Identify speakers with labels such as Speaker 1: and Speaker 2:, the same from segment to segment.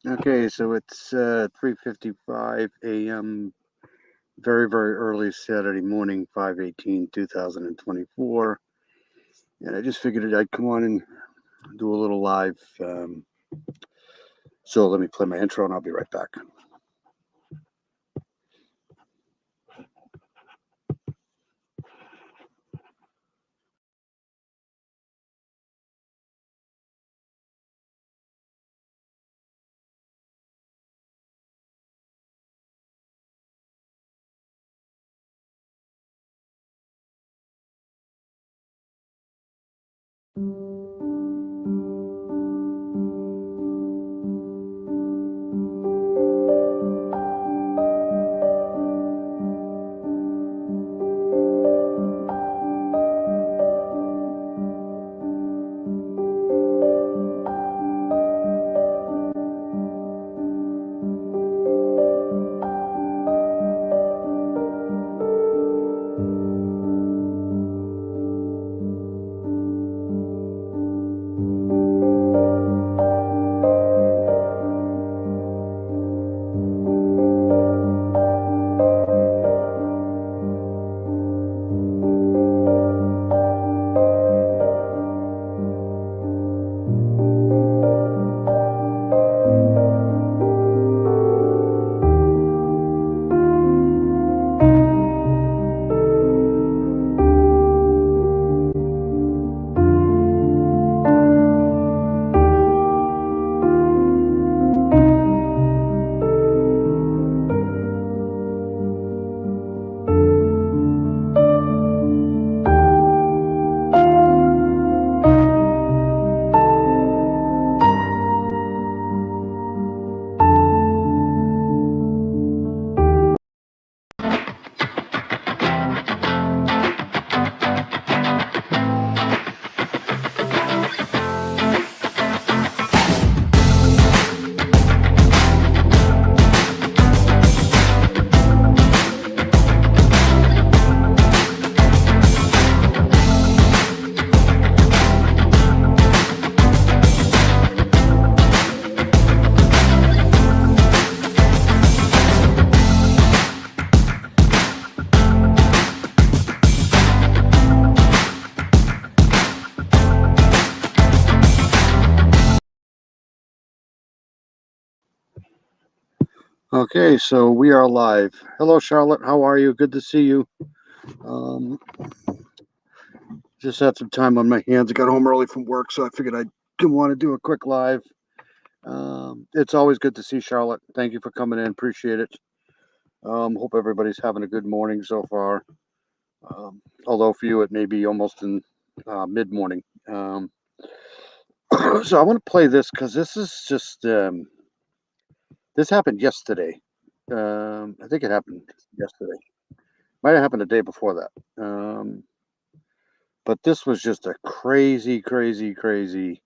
Speaker 1: Okay, so it's 3:55 a.m. Very, very early Saturday morning, 5/18/2024. And I just figured I'd come on and do a little live. So let me play my intro and I'll be right back. Okay, so we are live. Hello, Charlotte. How are you? Good to see you. Um, just had some time on my hands. I got home early from work, so I figured I'd want to do a quick live. It's always good to see Charlotte. Thank you for coming in. Appreciate it. Hope everybody's having a good morning so far. Although for you it may be almost in mid morning. So I want to play this because this is just this happened yesterday. I think it happened yesterday. Might have happened the day before that. But this was just a crazy, crazy, crazy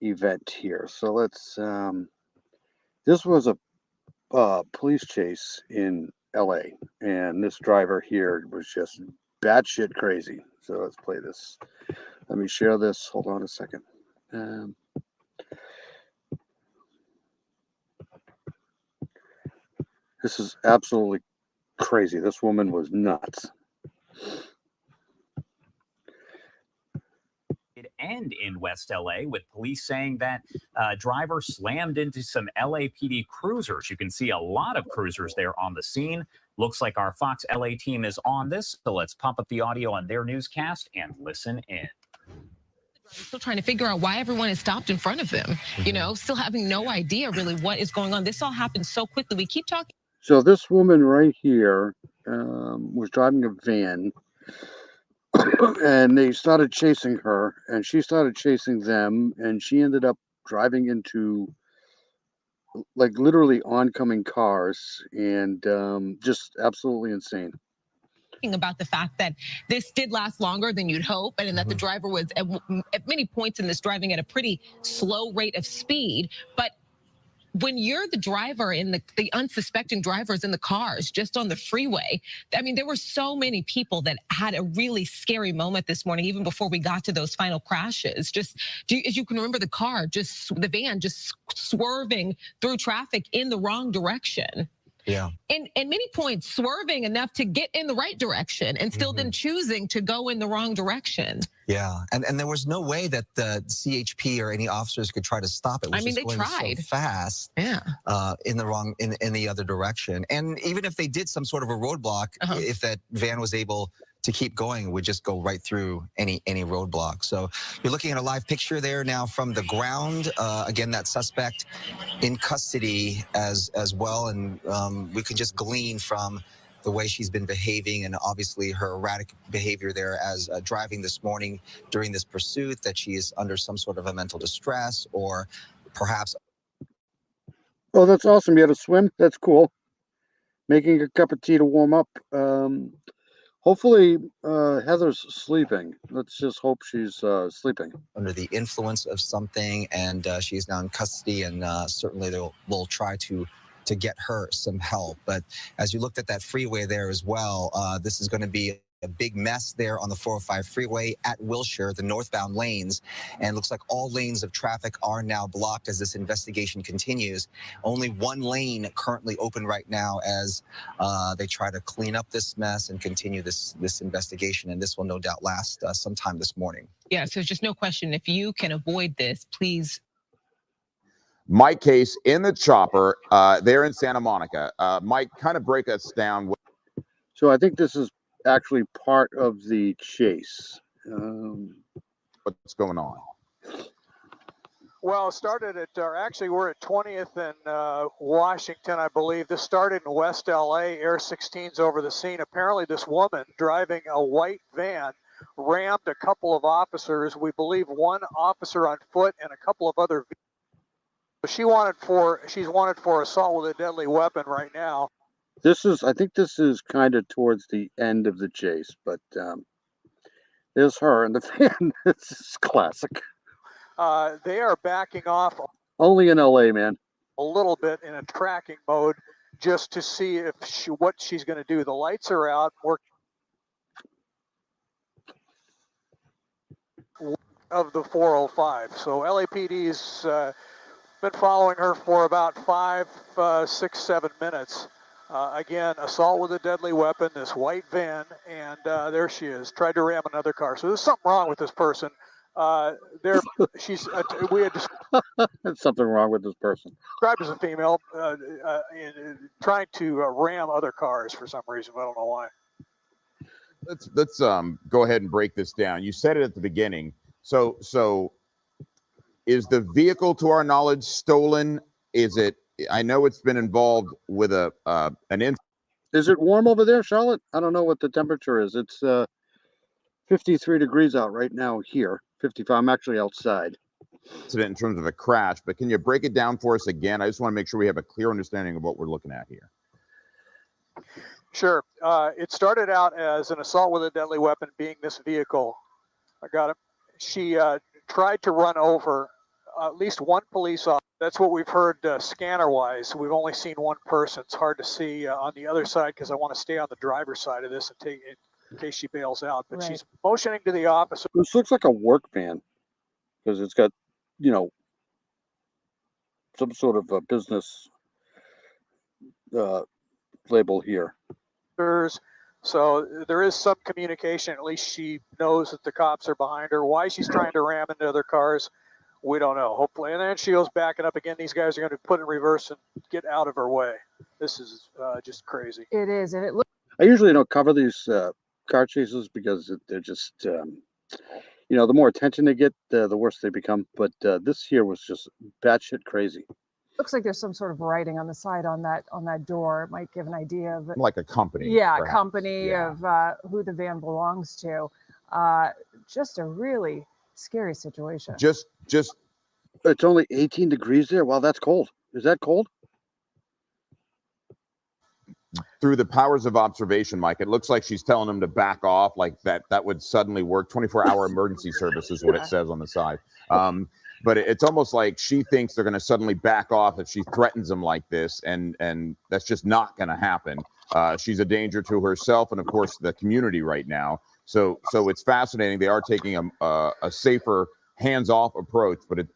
Speaker 1: event here. So let's. This was a police chase in L.A. and this driver here was just batshit crazy. So let's play this. Let me share this. Hold on a second. Um, this is absolutely crazy. This woman was nuts.
Speaker 2: And in West LA, with police saying that driver slammed into some LAPD cruisers. You can see a lot of cruisers there on the scene. Looks like our Fox LA team is on this, so let's pump up the audio on their newscast and listen in.
Speaker 3: Still trying to figure out why everyone is stopped in front of them, still having no idea really what is going on. This all happened so quickly. We keep talking.
Speaker 1: So this woman right here was driving a van and they started chasing her and she started chasing them and she ended up driving into like literally oncoming cars and just absolutely insane.
Speaker 3: About the fact that this did last longer than you'd hope, and that the driver was at many points in this driving at a pretty slow rate of speed, but when you're the driver and the unsuspecting drivers in the cars just on the freeway, I mean, there were so many people that had a really scary moment this morning, even before we got to those final crashes. Just as you can remember the van just swerving through traffic in the wrong direction.
Speaker 4: Yeah.
Speaker 3: And at many points swerving enough to get in the right direction and still then choosing to go in the wrong direction.
Speaker 4: Yeah, and there was no way that the CHP or any officers could try to stop it. It was
Speaker 3: I mean,
Speaker 4: just
Speaker 3: they
Speaker 4: going
Speaker 3: tried
Speaker 4: so fast.
Speaker 3: Yeah.
Speaker 4: In the other direction. And even if they did some sort of a roadblock, if that van was able to keep going, it would just go right through any roadblock. So you're looking at a live picture there now from the ground. Again, that suspect in custody as well, and we can just glean from the way she's been behaving and obviously her erratic behavior there as driving this morning during this pursuit, that she is under some sort of a mental distress or perhaps.
Speaker 1: Oh, that's awesome. You had a swim? That's cool. Making a cup of tea to warm up. Hopefully, Heather's sleeping. Let's just hope she's sleeping.
Speaker 4: Under the influence of something, and she's now in custody, and certainly they'll try to get her some help. But as you looked at that freeway there as well, this is going to be a big mess there on the 405 freeway at Wilshire, the northbound lanes. And it looks like all lanes of traffic are now blocked as this investigation continues. Only one lane currently open right now as they try to clean up this mess and continue this investigation. And this will no doubt last sometime this morning.
Speaker 3: Yeah, so just no question. If you can avoid this, please.
Speaker 5: Mike Case in the chopper there in Santa Monica. Mike, kind of break us down.
Speaker 1: So I think this is actually part of the chase.
Speaker 5: What's going on?
Speaker 6: Well, it started at, actually we're at 20th and Washington, I believe. This started in West LA, Air 16's over the scene. Apparently this woman driving a white van rammed a couple of officers. We believe one officer on foot and a couple of other vehicles. She's wanted for assault with a deadly weapon right now.
Speaker 1: I think this is kind of towards the end of the chase, but there's her in the van. This is classic.
Speaker 6: They are backing off
Speaker 1: Only in LA, man.
Speaker 6: a little bit in a tracking mode just to see if what she's going to do. The lights are out. Of the 405. So LAPD's been following her for about 5, 6, 7 minutes. Again, assault with a deadly weapon, this white van, and there she is. Tried to ram another car. So there's something wrong with this person. There's
Speaker 1: something wrong with this person.
Speaker 6: Described as a female, trying to ram other cars for some reason. I don't know why.
Speaker 5: Let's go ahead and break this down. You said it at the beginning. So is the vehicle, to our knowledge, stolen? Is it? I know it's been involved with an incident.
Speaker 1: Is it warm over there, Charlotte? I don't know what the temperature is. It's 53 degrees out right now here. 55. I'm actually outside.
Speaker 5: In terms of a crash, but can you break it down for us again? I just want to make sure we have a clear understanding of what we're looking at here.
Speaker 6: Sure. It started out as an assault with a deadly weapon, being this vehicle. I got it. She tried to run over at least one police officer. That's what we've heard scanner-wise. We've only seen one person. It's hard to see on the other side because I want to stay on the driver's side of this and take it in case she bails out. But she's motioning to the officer.
Speaker 1: This looks like a work van because it's got, some sort of a business label here.
Speaker 6: So there is some communication. At least she knows that the cops are behind her. Why she's trying to ram into other cars, we don't know. Hopefully, and then she goes backing up again. These guys are going to put it in reverse and get out of her way. This is just crazy.
Speaker 7: It is, and it looks.
Speaker 1: I usually don't cover these car chases because they're just, the more attention they get, the worse they become. But this here was just batshit crazy.
Speaker 7: Looks like there's some sort of writing on the side on that door. It might give an idea of
Speaker 5: like a company.
Speaker 7: Yeah,
Speaker 5: perhaps.
Speaker 7: Company of who the van belongs to. Just a really scary situation.
Speaker 5: Just
Speaker 1: it's only 18 degrees there. Wow, that's cold. Is that cold?
Speaker 5: Through the powers of observation, Mike, it looks like she's telling them to back off, like that would suddenly work. 24-hour emergency service is what it says on the side. but it's almost like she thinks they're going to suddenly back off if she threatens them like this, and that's just not going to happen. She's a danger to herself and, of course, the community right now. So it's fascinating. They are taking a safer, hands-off approach, but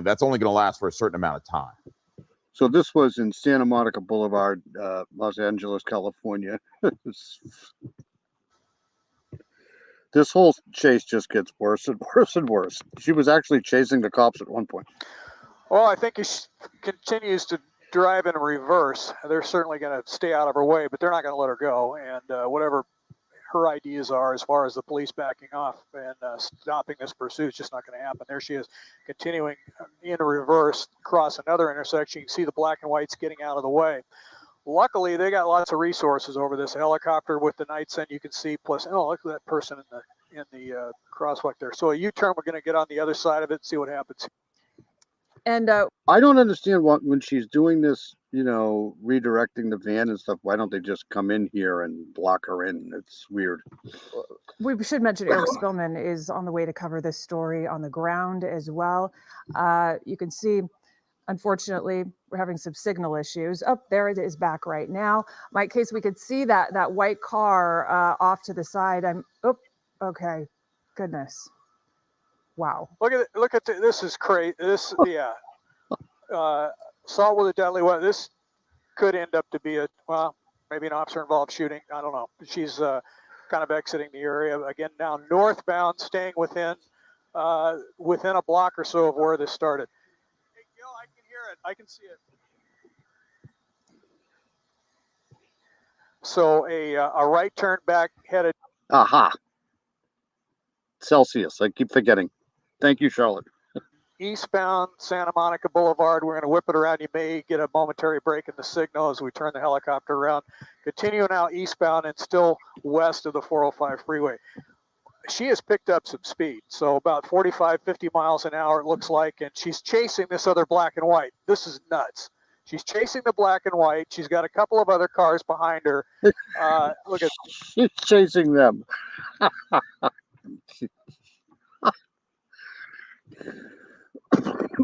Speaker 5: that's only going to last for a certain amount of time.
Speaker 1: So this was in Santa Monica Boulevard, Los Angeles, California. This whole chase just gets worse and worse and worse. She was actually chasing the cops at one point.
Speaker 6: Well, I think if she continues to drive in reverse, they're certainly going to stay out of her way, but they're not going to let her go. And whatever her ideas are as far as the police backing off and stopping this pursuit is just not going to happen. There she is, continuing in reverse, across another intersection. You can see the black and whites getting out of the way. Luckily, they got lots of resources over this helicopter with the night sun. You can see, plus, oh, look at that person in the crosswalk there. So a U-turn, we're going to get on the other side of it and see what happens.
Speaker 7: And
Speaker 1: I don't understand when she's doing this, redirecting the van and stuff. Why don't they just come in here and block her in? It's weird.
Speaker 7: we should mention Eric Spillman is on the way to cover this story on the ground as well. You can see, unfortunately, we're having some signal issues. Oh, there it is back right now. Mike Case, we could see that white car off to the side. Okay, goodness. Wow.
Speaker 6: Look at this is crazy. Assault with a deadly weapon. This could end up to be maybe an officer involved shooting. I don't know. She's kind of exiting the area again now, northbound, staying within a block or so of where this started. Hey, Gil, I can hear it. I can see it. So a right turn back headed.
Speaker 1: Aha. Celsius. I keep forgetting. Thank you, Charlotte.
Speaker 6: Eastbound Santa Monica Boulevard. We're going to whip it around. You may get a momentary break in the signal as we turn the helicopter around. Continue now eastbound and still west of the 405 freeway. She has picked up some speed, so about 45, 50 miles an hour it looks like, and she's chasing this other black and white. This is nuts. She's chasing the black and white. She's got a couple of other cars behind her. Look at.
Speaker 1: She's chasing them.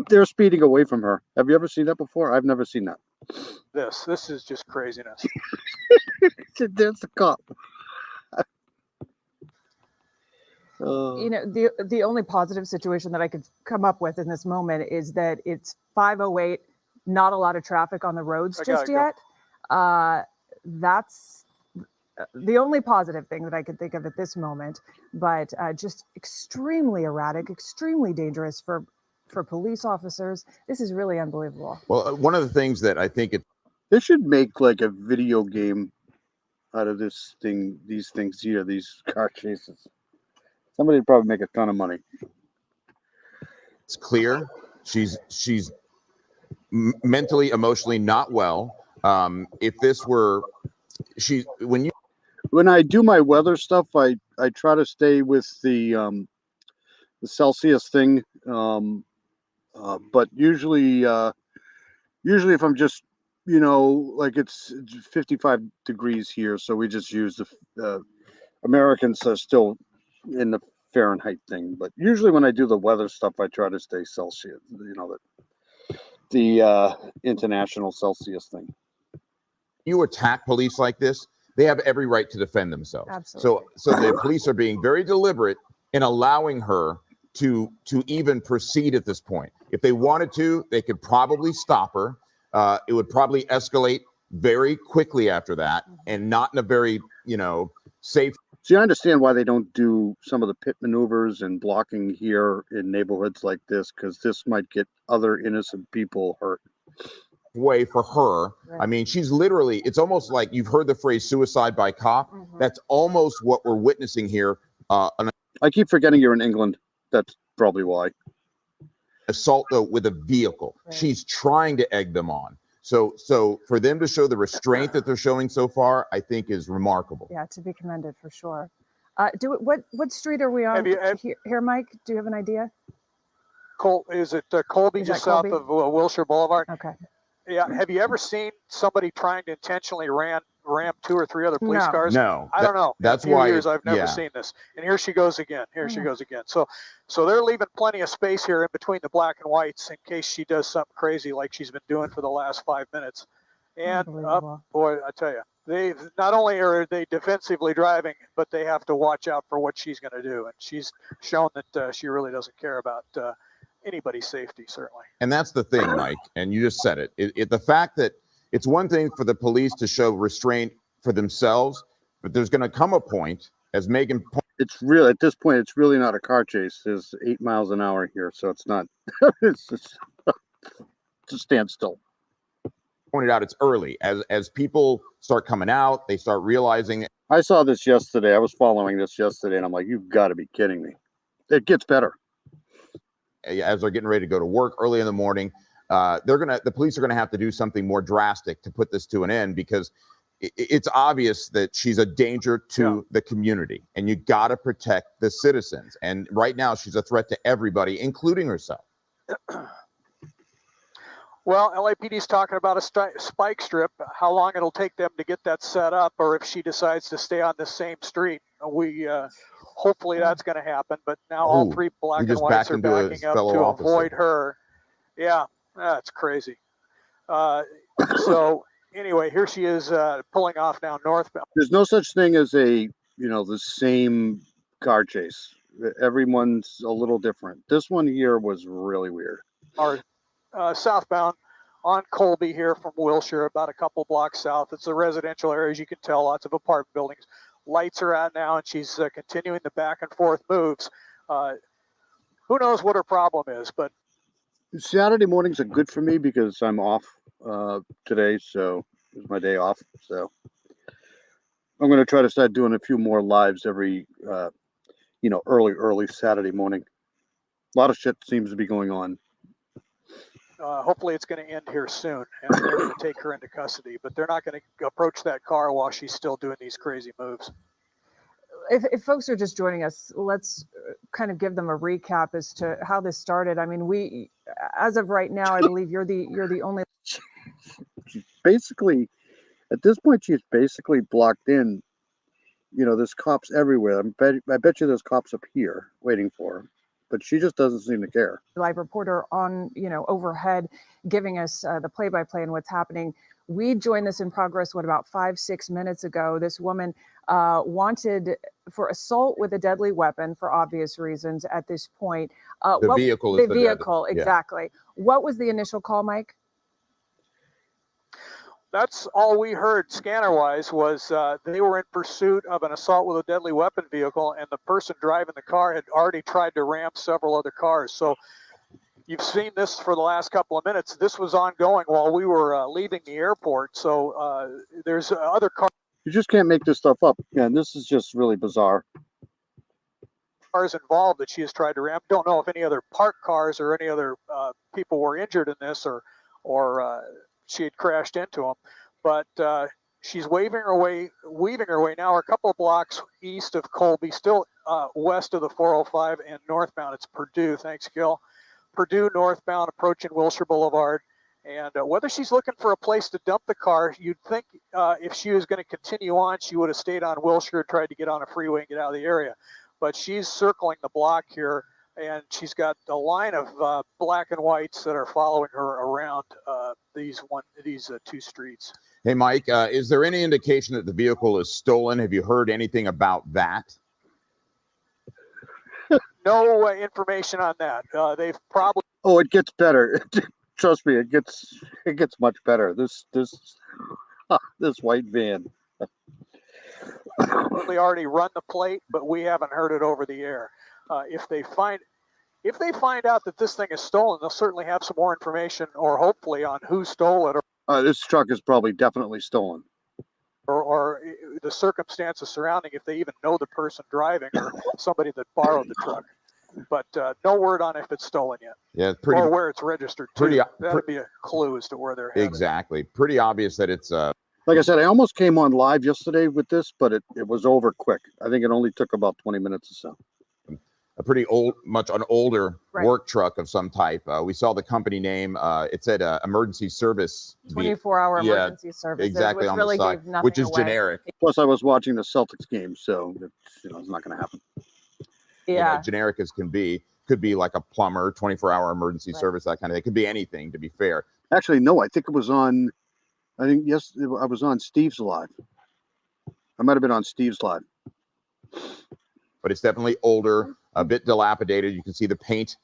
Speaker 1: They're speeding away from her. Have you ever seen that before? I've never seen that.
Speaker 6: This is just craziness.
Speaker 1: There's the cop.
Speaker 7: The only positive situation that I could come up with in this moment is that it's 5:08, not a lot of traffic on the roads just yet. That's the only positive thing that I could think of at this moment, but just extremely erratic, extremely dangerous for police officers. This is really unbelievable.
Speaker 5: Well, one of the things that I think
Speaker 1: they should make like a video game out of this thing, these things here, these car chases. Somebody would probably make a ton of money.
Speaker 5: It's clear she's mentally, emotionally not well. If this were
Speaker 1: when I do my weather stuff, I try to stay with the Celsius thing. But usually if I'm just, like it's 55 degrees here, so we just use the Americans are still in the Fahrenheit thing. But usually when I do the weather stuff, I try to stay Celsius, the international Celsius thing.
Speaker 5: You attack police like this, they have every right to defend themselves.
Speaker 7: Absolutely.
Speaker 5: So the police are being very deliberate in allowing her to even proceed at this point. If they wanted to, they could probably stop her. It would probably escalate very quickly after that, and not in a very, safe.
Speaker 1: See, I understand why they don't do some of the pit maneuvers and blocking here in neighborhoods like this, because this might get other innocent people hurt.
Speaker 5: Way for her.
Speaker 7: Right.
Speaker 5: I mean, she's literally, it's almost like you've heard the phrase suicide by cop.
Speaker 7: Mhm.
Speaker 5: That's almost what we're witnessing here. An
Speaker 1: I keep forgetting you're in England. That's probably why.
Speaker 5: assault with a vehicle.
Speaker 7: Right.
Speaker 5: She's trying to egg them on. So for them to show the restraint that they're showing so far, I think is remarkable.
Speaker 7: Yeah, to be commended for sure. What street are we on here, Mike? Do you have an idea?
Speaker 6: Is it Colby,
Speaker 7: Is that
Speaker 6: just south
Speaker 7: Colby?
Speaker 6: of Wilshire Boulevard?
Speaker 7: Okay.
Speaker 6: Yeah. Have you ever seen somebody trying to intentionally ram ram 2 or 3 other police
Speaker 7: No.
Speaker 6: cars?
Speaker 5: No,
Speaker 6: I don't know.
Speaker 5: that's
Speaker 6: In a few
Speaker 5: why
Speaker 6: years I've never
Speaker 5: yeah.
Speaker 6: seen this. And here she goes again. Here she
Speaker 7: Yeah.
Speaker 6: goes again. So they're leaving plenty of space here in between the black and whites in case she does something crazy like she's been doing for the last 5 minutes. And
Speaker 7: Unbelievable.
Speaker 6: boy, I tell you, they not only are they defensively driving, but they have to watch out for what she's going to do. And she's shown that she really doesn't care about anybody's safety, certainly.
Speaker 5: And that's the thing, Mike, and you just said it. The fact that it's one thing for the police to show restraint for themselves, but there's going to come a point, as Megan
Speaker 1: It's real at this point. It's really not a car chase. There's 8 miles an hour here, so it's not. It's just it's a standstill.
Speaker 5: pointed out, it's early. As people start coming out, they start realizing.
Speaker 1: I saw this yesterday. I was following this yesterday, and I'm like, "You've got to be kidding me!" It gets better.
Speaker 5: As they're getting ready to go to work early in the morning, the police are gonna have to do something more drastic to put this to an end, because it's obvious that she's a danger to the community, and you got to protect the citizens. And right now, she's a threat to everybody, including herself.
Speaker 6: Well, LAPD's talking about a spike strip, how long it'll take them to get that set up, or if she decides to stay on the same street. Hopefully that's going to happen, but now all
Speaker 5: Ooh,
Speaker 6: 3 black
Speaker 5: we
Speaker 6: and
Speaker 5: just
Speaker 6: whites
Speaker 5: backed
Speaker 6: are
Speaker 5: into a
Speaker 6: backing up
Speaker 5: fellow
Speaker 6: to
Speaker 5: officer.
Speaker 6: avoid her. Yeah, that's crazy. So anyway, here she is pulling off now northbound.
Speaker 1: There's no such thing as the same car chase. Everyone's a little different. This one here was really weird.
Speaker 6: Or southbound on Colby here from Wilshire, about a couple blocks south. It's a residential area, as you can tell, lots of apartment buildings. Lights are out now, and she's continuing the back and forth moves. Who knows what her problem is, but
Speaker 1: Saturday mornings are good for me because I'm off today, so it's my day off. So I'm going to try to start doing a few more lives every, early Saturday morning. A lot of shit seems to be going on.
Speaker 6: hopefully it's going to end here soon, and they're going to take her into custody. But they're not going to approach that car while she's still doing these crazy moves.
Speaker 7: If folks are just joining us, let's kind of give them a recap as to how this started. I mean, as of right now, I believe you're the only.
Speaker 1: She's basically, at this point, she's basically blocked in. There's cops everywhere. I bet you there's cops up here waiting for her, but she just doesn't seem to care.
Speaker 7: Live reporter on, overhead, giving us the play-by-play and what's happening. We joined this in progress, about 5-6 minutes ago. This woman wanted for assault with a deadly weapon for obvious reasons at this point.
Speaker 5: The vehicle is the
Speaker 7: vehicle,
Speaker 5: deadly.
Speaker 7: exactly. Yeah. What was the initial call, Mike?
Speaker 6: That's all we heard scanner-wise was they were in pursuit of an assault with a deadly weapon vehicle, and the person driving the car had already tried to ram several other cars. So you've seen this for the last couple of minutes. This was ongoing while we were leaving the airport. So there's other
Speaker 1: You just can't make this stuff up. And this is just really bizarre.
Speaker 6: cars involved that she has tried to ram. Don't know if any other parked cars or any other people were injured in this, or she had crashed into them. But she's weaving her way now. We're a couple of blocks east of Colby, still west of the 405 and northbound. It's Purdue. Thanks, Gil. Purdue northbound, approaching Wilshire Boulevard. And whether she's looking for a place to dump the car, you'd think if she was going to continue on, she would have stayed on Wilshire, tried to get on a freeway and get out of the area. But she's circling the block here, and she's got a line of black and whites that are following her around these two streets.
Speaker 5: Hey, Mike, is there any indication that the vehicle is stolen? Have you heard anything about that?
Speaker 6: No information on that. They've probably.
Speaker 1: Oh, it gets better. Trust me, it gets much better. This white van.
Speaker 6: Probably already run the plate, but we haven't heard it over the air. If they find out that this thing is stolen, they'll certainly have some more information, or hopefully on who stole it,
Speaker 1: This truck is probably definitely stolen.
Speaker 6: or the circumstances surrounding, if they even know the person driving or somebody that borrowed the truck. But no word on if it's stolen yet.
Speaker 5: Yeah,
Speaker 6: or where it's registered to. That'd be a clue as to where they're headed.
Speaker 5: Exactly. Pretty obvious that it's
Speaker 1: Like I said, I almost came on live yesterday with this, but it was over quick. I think it only took about 20 minutes or so.
Speaker 5: pretty old, much an older
Speaker 7: Right.
Speaker 5: work truck of some type. We saw the company name. It said emergency service.
Speaker 7: 24-hour
Speaker 5: Yeah,
Speaker 7: emergency services,
Speaker 5: exactly
Speaker 7: which
Speaker 5: on
Speaker 7: really
Speaker 5: the side,
Speaker 7: gave nothing
Speaker 5: which is
Speaker 7: away.
Speaker 5: generic.
Speaker 1: Plus, I was watching the Celtics game, so it's not going to happen.
Speaker 7: Yeah.
Speaker 5: Generic as can be. Could be like a plumber, 24-hour emergency
Speaker 7: Right.
Speaker 5: service, that kind of thing. It could be anything, to be fair.
Speaker 1: Actually, no, I think it was on. I think yes, I was on Steve's live. I might have been on Steve's live.
Speaker 5: But it's definitely older, a bit dilapidated. You can see the paint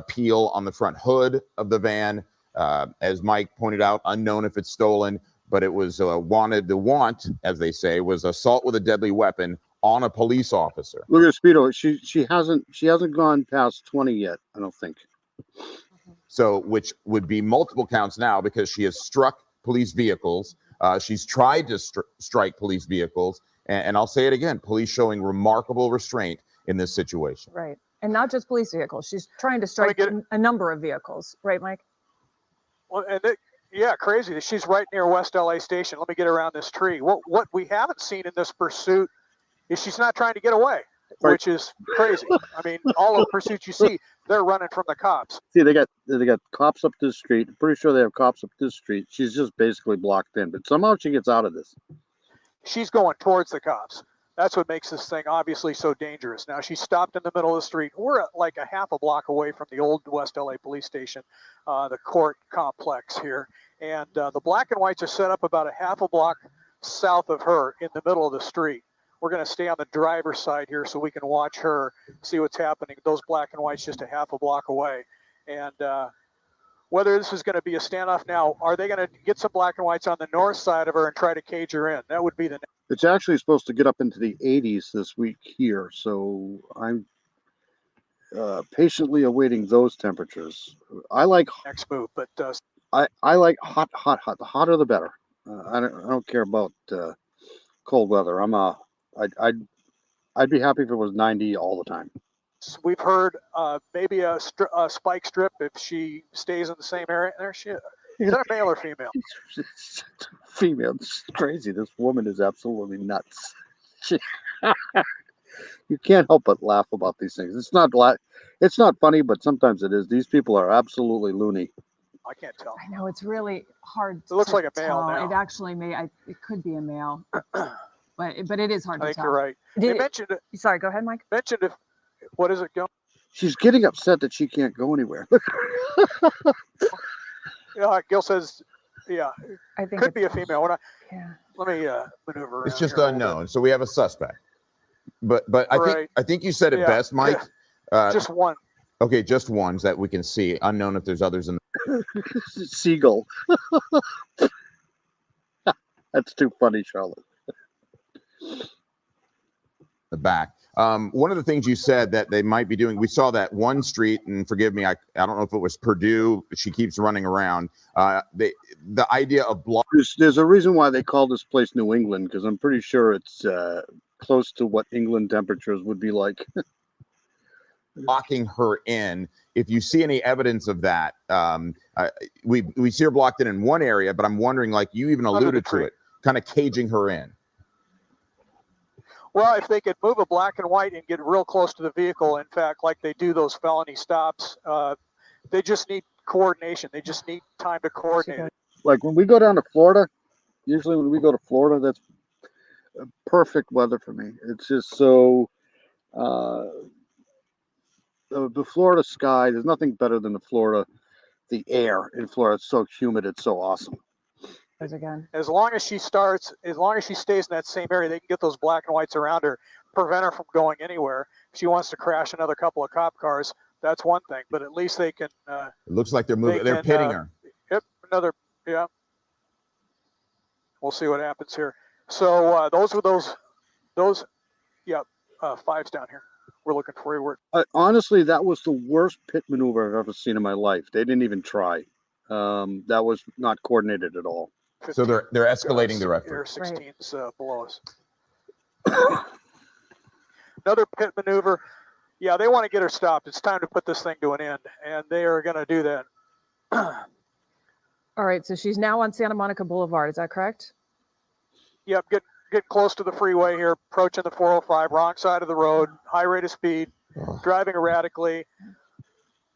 Speaker 5: peel on the front hood of the van. As Mike pointed out, unknown if it's stolen, but it was wanted. The want, as they say, was assault with a deadly weapon on a police officer.
Speaker 1: Look at Speedo. She hasn't gone past 20 yet. I don't think.
Speaker 5: So, which would be multiple counts now because she has struck police vehicles. She's tried to strike police vehicles. And I'll say it again, police showing remarkable restraint in this situation.
Speaker 7: Right. And not just police vehicles. She's trying to strike a number of vehicles. Right, Mike?
Speaker 6: Well, yeah, crazy. She's right near West LA Station. Let me get around this tree. What we haven't seen in this pursuit is she's not trying to get away,
Speaker 1: Right.
Speaker 6: which is crazy. I mean, all the pursuits you see, they're running from the cops.
Speaker 1: See, they got cops up this street. I'm pretty sure they have cops up this street. She's just basically blocked in, but somehow she gets out of this.
Speaker 6: She's going towards the cops. That's what makes this thing obviously so dangerous. Now, she stopped in the middle of the street. We're like a half a block away from the old West LA police station, the court complex here. And the black and whites are set up about a half a block south of her in the middle of the street. We're going to stay on the driver's side here so we can watch her, see what's happening. Those black and whites just a half a block away. And whether this is going to be a standoff now, are they going to get some black and whites on the north side of her and try to cage her in? That would be the next.
Speaker 1: It's actually supposed to get up into the 80s this week here, so I'm patiently awaiting those temperatures. I like
Speaker 6: next move, but
Speaker 1: I like hot. The hotter the better. I don't care about cold weather. I'd be happy if it was 90 all the time.
Speaker 6: we've heard maybe a spike strip if she stays in the same area. There she is. Is that a male or female?
Speaker 1: Female. It's crazy. This woman is absolutely nuts. You can't help but laugh about these things. It's not funny, but sometimes it is. These people are absolutely loony.
Speaker 6: I can't tell.
Speaker 7: I know it's really hard.
Speaker 6: It looks
Speaker 7: to
Speaker 6: like a male
Speaker 7: tell.
Speaker 6: now.
Speaker 7: It actually it could be a male, but it is hard
Speaker 6: I
Speaker 7: to
Speaker 6: think
Speaker 7: tell.
Speaker 6: you're right.
Speaker 7: Did
Speaker 6: They mentioned it.
Speaker 7: Sorry, go ahead, Mike.
Speaker 6: Mentioned if what is it going?
Speaker 1: She's getting upset that she can't go anywhere.
Speaker 6: Yeah, Gil says, yeah,
Speaker 7: I think
Speaker 6: could be a female.
Speaker 7: Yeah.
Speaker 6: Let me maneuver.
Speaker 5: It's
Speaker 6: around
Speaker 5: just
Speaker 6: here a little bit.
Speaker 5: unknown. So we have a suspect. But
Speaker 6: Right.
Speaker 5: I think you said it
Speaker 6: Yeah,
Speaker 5: best, Mike.
Speaker 6: Just one.
Speaker 5: Okay, just ones that we can see. Unknown if there's others in
Speaker 1: Seagull. That's too funny, Charlotte.
Speaker 5: the back. One of the things you said that they might be doing, we saw that one street, and forgive me, I don't know if it was Purdue. She keeps running around. The idea of
Speaker 1: There's a reason why they call this place New England, because I'm pretty sure it's close to what England temperatures would be like.
Speaker 5: blocking her in. If you see any evidence of that, we see her blocked in one area, but I'm wondering, like you even alluded to it, kind of caging her in.
Speaker 6: Well, if they could move a black and white and get real close to the vehicle, in fact, like they do those felony stops, they just need coordination. They just need time to coordinate it.
Speaker 1: Like when we go down to Florida, usually when we go to Florida, that's perfect weather for me. It's just so the Florida sky, there's nothing better than the air in Florida. It's so humid, it's so awesome.
Speaker 7: Again.
Speaker 6: As long as she stays in that same area, they can get those black and whites around her, prevent her from going anywhere. If she wants to crash another couple of cop cars, that's one thing. But at least they can.
Speaker 5: It looks like they're moving. They're pitting her.
Speaker 6: Yep, yeah. We'll see what happens here. So those were those. Yeah, fives down here. We're looking for you.
Speaker 1: Honestly, that was the worst pit maneuver I've ever seen in my life. They didn't even try. That was not coordinated at all.
Speaker 5: So they're escalating their effort.
Speaker 6: Air 16's below us. Another pit maneuver. Yeah, they want to get her stopped. It's time to put this thing to an end, and they are going to do that.
Speaker 7: All right, so she's now on Santa Monica Boulevard. Is that correct?
Speaker 6: Yep, get close to the freeway here, approaching the 405, wrong side of the road, high rate of speed.
Speaker 5: Oh.
Speaker 6: driving erratically.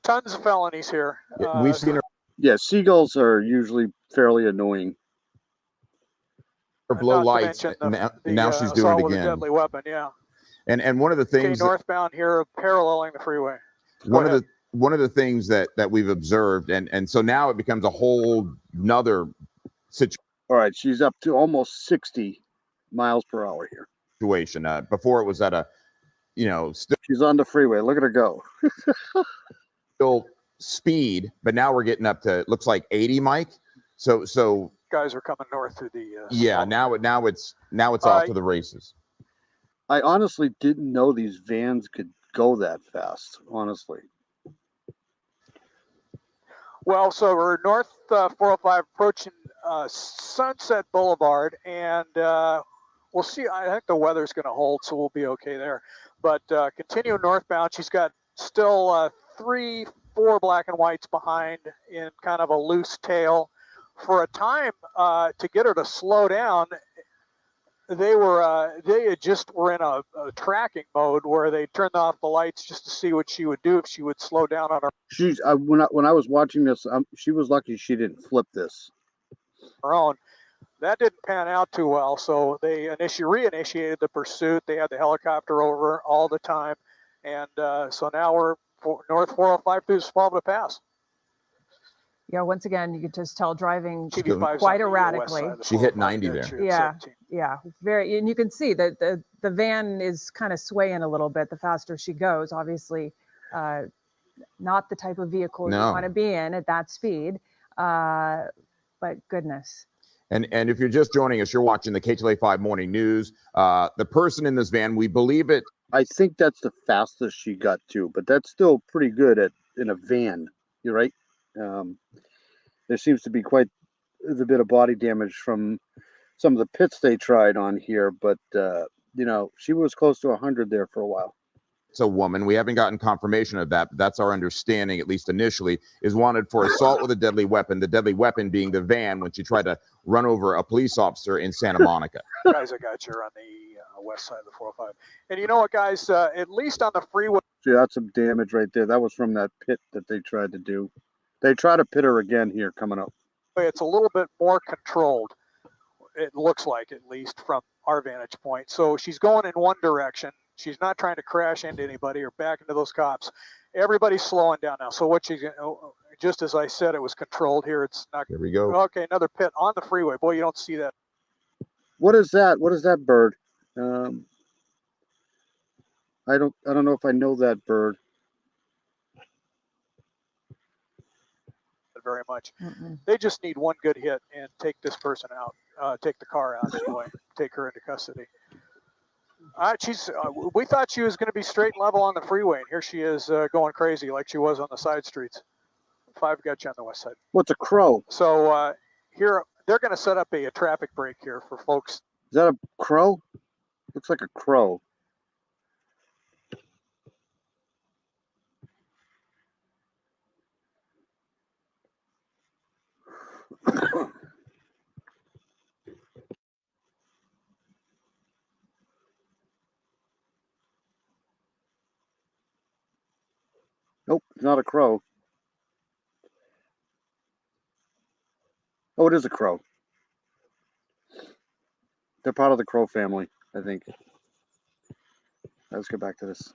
Speaker 6: Tons of felonies here.
Speaker 5: Yeah, we've seen her
Speaker 1: Yeah, seagulls are usually fairly annoying.
Speaker 5: blow
Speaker 6: not to
Speaker 5: lights.
Speaker 6: mention
Speaker 5: Now she's doing
Speaker 6: assault
Speaker 5: it
Speaker 6: with a
Speaker 5: again.
Speaker 6: deadly weapon. Yeah.
Speaker 5: And one of the
Speaker 6: Okay,
Speaker 5: things that,
Speaker 6: northbound here, paralleling the freeway.
Speaker 5: one of the things that we've observed, and so now it becomes a whole nother
Speaker 1: All right, she's up to almost 60 miles per hour here.
Speaker 5: situation. Before it was at a,
Speaker 1: She's on the freeway. Look at her go.
Speaker 5: still speed, but now we're getting up to, it looks like 80, Mike. So
Speaker 6: Guys are coming north through the.
Speaker 5: yeah,
Speaker 6: swamp.
Speaker 5: now it's off to the races.
Speaker 1: I honestly didn't know these vans could go that fast, honestly.
Speaker 6: Well, so we're north 405 approaching Sunset Boulevard, and we'll see. I think the weather's going to hold, so we'll be okay there. But continue northbound. She's got still 3, 4 black and whites behind in kind of a loose tail. For a time, to get her to slow down, they had just were in a tracking mode where they turned off the lights just to see what she would do if she would slow down on
Speaker 1: She's when I was watching this, she was lucky she didn't flip this.
Speaker 6: her own. That didn't pan out too well, so they reinitiated the pursuit. They had the helicopter over all the time, and so now we're north 405 through Swallow Pass.
Speaker 7: Yeah, once again, you could just tell driving
Speaker 6: TV5's
Speaker 7: quite
Speaker 6: on the west
Speaker 7: erratically.
Speaker 6: side of the
Speaker 5: She hit
Speaker 6: 405
Speaker 5: 90
Speaker 6: there.
Speaker 5: there.
Speaker 6: She hit
Speaker 7: Yeah.
Speaker 6: 17.
Speaker 7: Yeah, very, and you can see that the van is kind of swaying a little bit the faster she goes. Obviously, not the type of vehicle you
Speaker 5: No.
Speaker 7: want to be in at that speed. But goodness.
Speaker 5: And if you're just joining us, you're watching the KTLA5 Morning News. The person in this van, we believe it.
Speaker 1: I think that's the fastest she got to, but that's still pretty good in a van. You're right. There seems to be quite a bit of body damage from some of the pits they tried on here, but she was close to 100 there for a while.
Speaker 5: It's a woman. We haven't gotten confirmation of that, but that's our understanding, at least initially, is wanted for assault with a deadly weapon. The deadly weapon being the van when she tried to run over a police officer in Santa Monica.
Speaker 6: Guys, I got you on the west side of the 405. And you know what, guys? At least on the freeway.
Speaker 1: See, that's some damage right there. That was from that pit that they tried to do. They try to pit her again here coming up.
Speaker 6: It's a little bit more controlled, it looks like, at least from our vantage point. So she's going in one direction. She's not trying to crash into anybody or back into those cops. Everybody's slowing down now. So what she's, just as I said, it was controlled here. It's not.
Speaker 5: Here we go.
Speaker 6: Okay, another pit on the freeway. Boy, you don't see that.
Speaker 1: What is that? What is that bird? I don't know if I know that bird.
Speaker 6: Very much.
Speaker 7: Mm-mm.
Speaker 6: They just need one good hit and take this person out, take the car out anyway, take her into custody. We thought she was going to be straight and level on the freeway, and here she is going crazy like she was on the side streets. 5 got you on the west side.
Speaker 1: What's a crow?
Speaker 6: So here they're going to set up a traffic break here for folks.
Speaker 1: Is that a crow? Looks like a crow. Nope, it's not a crow. Oh, it is a crow. They're part of the crow family, I think. Let's get back to this.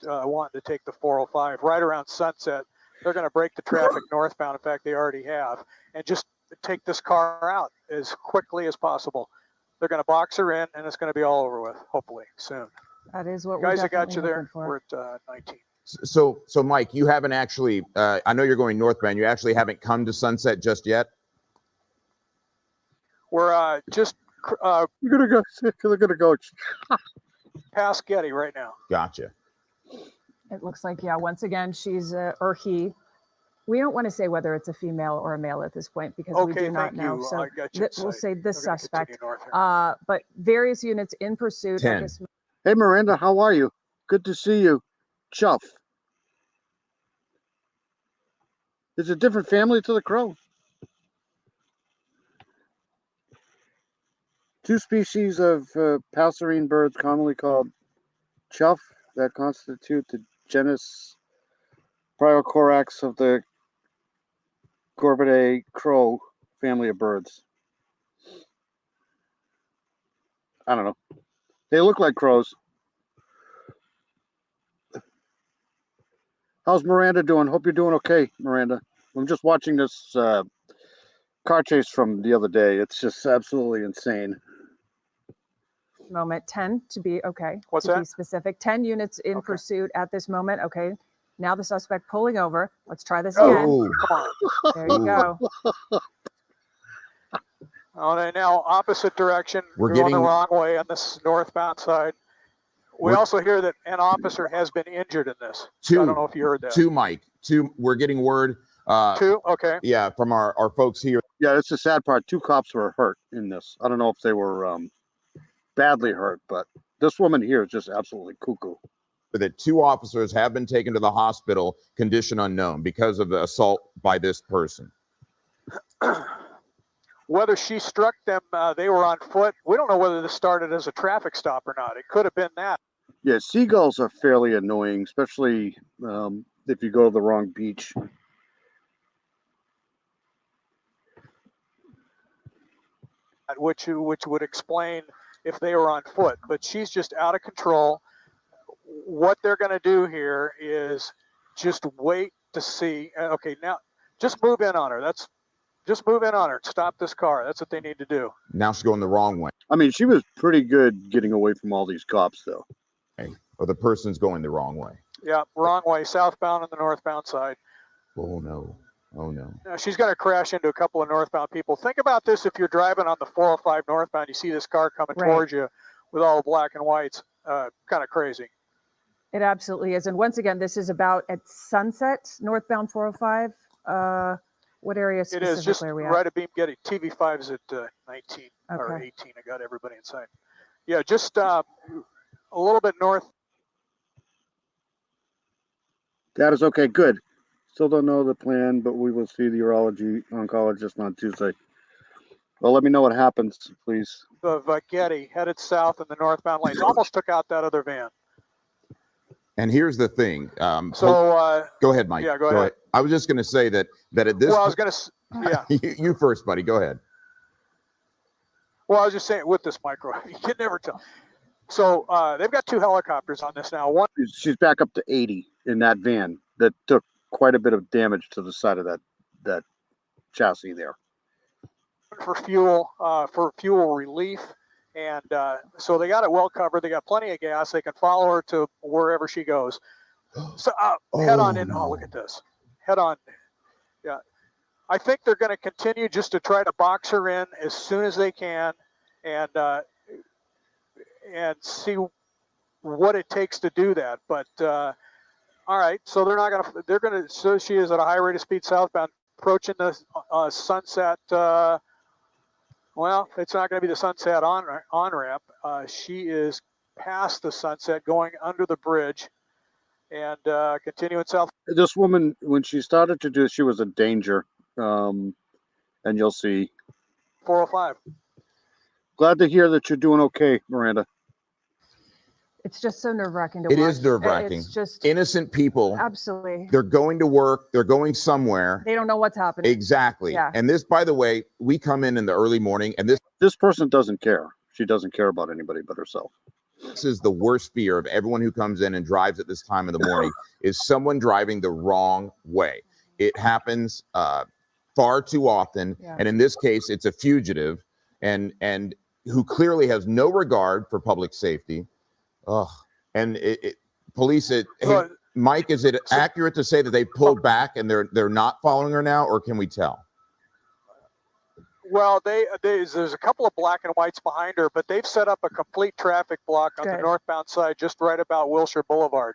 Speaker 6: Wanting to take the 405 right around Sunset. They're going to break the traffic northbound. In fact, they already have, and just take this car out as quickly as possible. They're going to box her in, and it's going to be all over with, hopefully, soon.
Speaker 7: That is what
Speaker 6: Guys,
Speaker 7: we're
Speaker 6: I got you
Speaker 7: definitely
Speaker 6: there.
Speaker 7: hoping for.
Speaker 6: We're at 19.
Speaker 5: So Mike, you haven't actually, I know you're going northbound. You actually haven't come to Sunset just yet?
Speaker 6: We're just
Speaker 1: You're gonna go.
Speaker 6: past Getty right now.
Speaker 5: Gotcha.
Speaker 7: It looks like, yeah, once again, she's or he. We don't want to say whether it's a female or a male at this point because we
Speaker 6: Okay,
Speaker 7: do not
Speaker 6: thank
Speaker 7: know.
Speaker 6: you.
Speaker 7: So
Speaker 6: I got you.
Speaker 7: we'll say this
Speaker 6: We're gonna
Speaker 7: suspect.
Speaker 6: continue north here.
Speaker 7: But various units in pursuit.
Speaker 5: 10.
Speaker 7: Just
Speaker 1: Hey, Miranda, how are you? Good to see you. Chuff. It's a different family to the crow. 2 species of passerine birds commonly called chuff that constitute the genus Bryocorax of the Gorbidae crow family of birds. I don't know. They look like crows. How's Miranda doing? Hope you're doing okay, Miranda. I'm just watching this car chase from the other day. It's just absolutely insane.
Speaker 7: Moment 10 to be okay.
Speaker 6: What's
Speaker 7: to
Speaker 6: that?
Speaker 7: be specific. 10 units in
Speaker 6: Okay.
Speaker 7: pursuit at this moment. Okay. Now the suspect pulling over. Let's try this again.
Speaker 5: Oh,
Speaker 6: Come on.
Speaker 7: There you go.
Speaker 6: Oh, now opposite direction.
Speaker 5: We're
Speaker 6: going
Speaker 5: getting-
Speaker 6: the wrong way on this northbound side. We
Speaker 5: We're-
Speaker 6: also hear that an officer has been injured in this. I don't know if you heard that.
Speaker 5: Mike. We're getting word.
Speaker 6: Two? Okay.
Speaker 5: Yeah, from our folks here.
Speaker 1: Yeah, that's the sad part. 2 cops were hurt in this. I don't know if they were badly hurt, but this woman here is just absolutely cuckoo.
Speaker 5: That 2 officers have been taken to the hospital, condition unknown, because of the assault by this person.
Speaker 6: Whether she struck them, they were on foot. We don't know whether this started as a traffic stop or not. It could have been that.
Speaker 1: Yeah, seagulls are fairly annoying, especially if you go to the wrong beach.
Speaker 6: Which would explain if they were on foot. But she's just out of control. What they're going to do here is just wait to see. Okay, now just move in on her. Just move in on her. Stop this car. That's what they need to do.
Speaker 5: Now she's going the wrong way,
Speaker 1: I mean, she was pretty good getting away from all these cops, though.
Speaker 5: or the person's going the wrong way.
Speaker 6: Yeah, wrong way. Southbound on the northbound side.
Speaker 5: Oh no. Oh no.
Speaker 6: Now, she's going to crash into a couple of northbound people. Think about this: if you're driving on the 405 northbound, you see this car coming
Speaker 7: Right.
Speaker 6: towards you with all the black and whites. Kind of crazy.
Speaker 7: It absolutely is. And once again, this is about at sunset, northbound 405. What area
Speaker 6: It
Speaker 7: specifically
Speaker 6: is just
Speaker 7: are we at?
Speaker 6: right at Beam Getty. TV5 is at 19 or
Speaker 7: Okay.
Speaker 6: 18. I got everybody inside. Yeah, just a little bit north.
Speaker 1: That is okay. Good. Still don't know the plan, but we will see the urology oncologist on Tuesday. Well, let me know what happens, please.
Speaker 6: Of Getty, headed south in the northbound lanes. Almost took out that other van.
Speaker 5: And here's the thing.
Speaker 6: So,
Speaker 5: go ahead, Mike.
Speaker 6: yeah, go ahead.
Speaker 5: I was just going to say that at this.
Speaker 6: well, I was going to, yeah.
Speaker 5: you first, buddy. Go ahead.
Speaker 6: Well, I was just saying with this micro, you can never tell. So they've got 2 helicopters on this now. One
Speaker 1: She's back up to 80 in that van that took quite a bit of damage to the side of that chassis there.
Speaker 6: for fuel relief, and so they got it well covered. They got plenty of gas. They can follow her to wherever she goes. So head on in. Oh, look at this. Head on. Yeah, I think they're going to continue just to try to box her in as soon as they can, and see what it takes to do that. But all right, so they're going to. So she is at a high rate of speed southbound, approaching the Sunset. Well, it's not going to be the Sunset on ramp. She is past the Sunset, going under the bridge, and continuing south.
Speaker 1: This woman, when she started to do, she was a danger, and you'll see.
Speaker 6: 405.
Speaker 1: Glad to hear that you're doing okay, Miranda.
Speaker 7: It's just so nerve-wracking to
Speaker 5: It
Speaker 7: watch.
Speaker 5: is nerve-wracking.
Speaker 7: It's just
Speaker 5: Innocent people.
Speaker 7: absolutely.
Speaker 5: They're going to work. They're going somewhere.
Speaker 7: They don't know what's happening.
Speaker 5: Exactly.
Speaker 7: Yeah.
Speaker 5: And this, by the way, we come in the early morning, and
Speaker 1: This person doesn't care. She doesn't care about anybody but herself.
Speaker 5: this is the worst fear of everyone who comes in and drives at this time of the morning is someone driving the wrong way. It happens far too often,
Speaker 7: Yeah.
Speaker 5: and in this case, it's a fugitive, and who clearly has no regard for public safety. Ugh. And police. Hey,
Speaker 6: Well,
Speaker 5: Mike, is it accurate to say that they pulled back and they're not following her now, or can we tell?
Speaker 6: Well, there's a couple of black and whites behind her, but they've set up a complete traffic block on the
Speaker 7: Good.
Speaker 6: northbound side, just right about Wilshire Boulevard.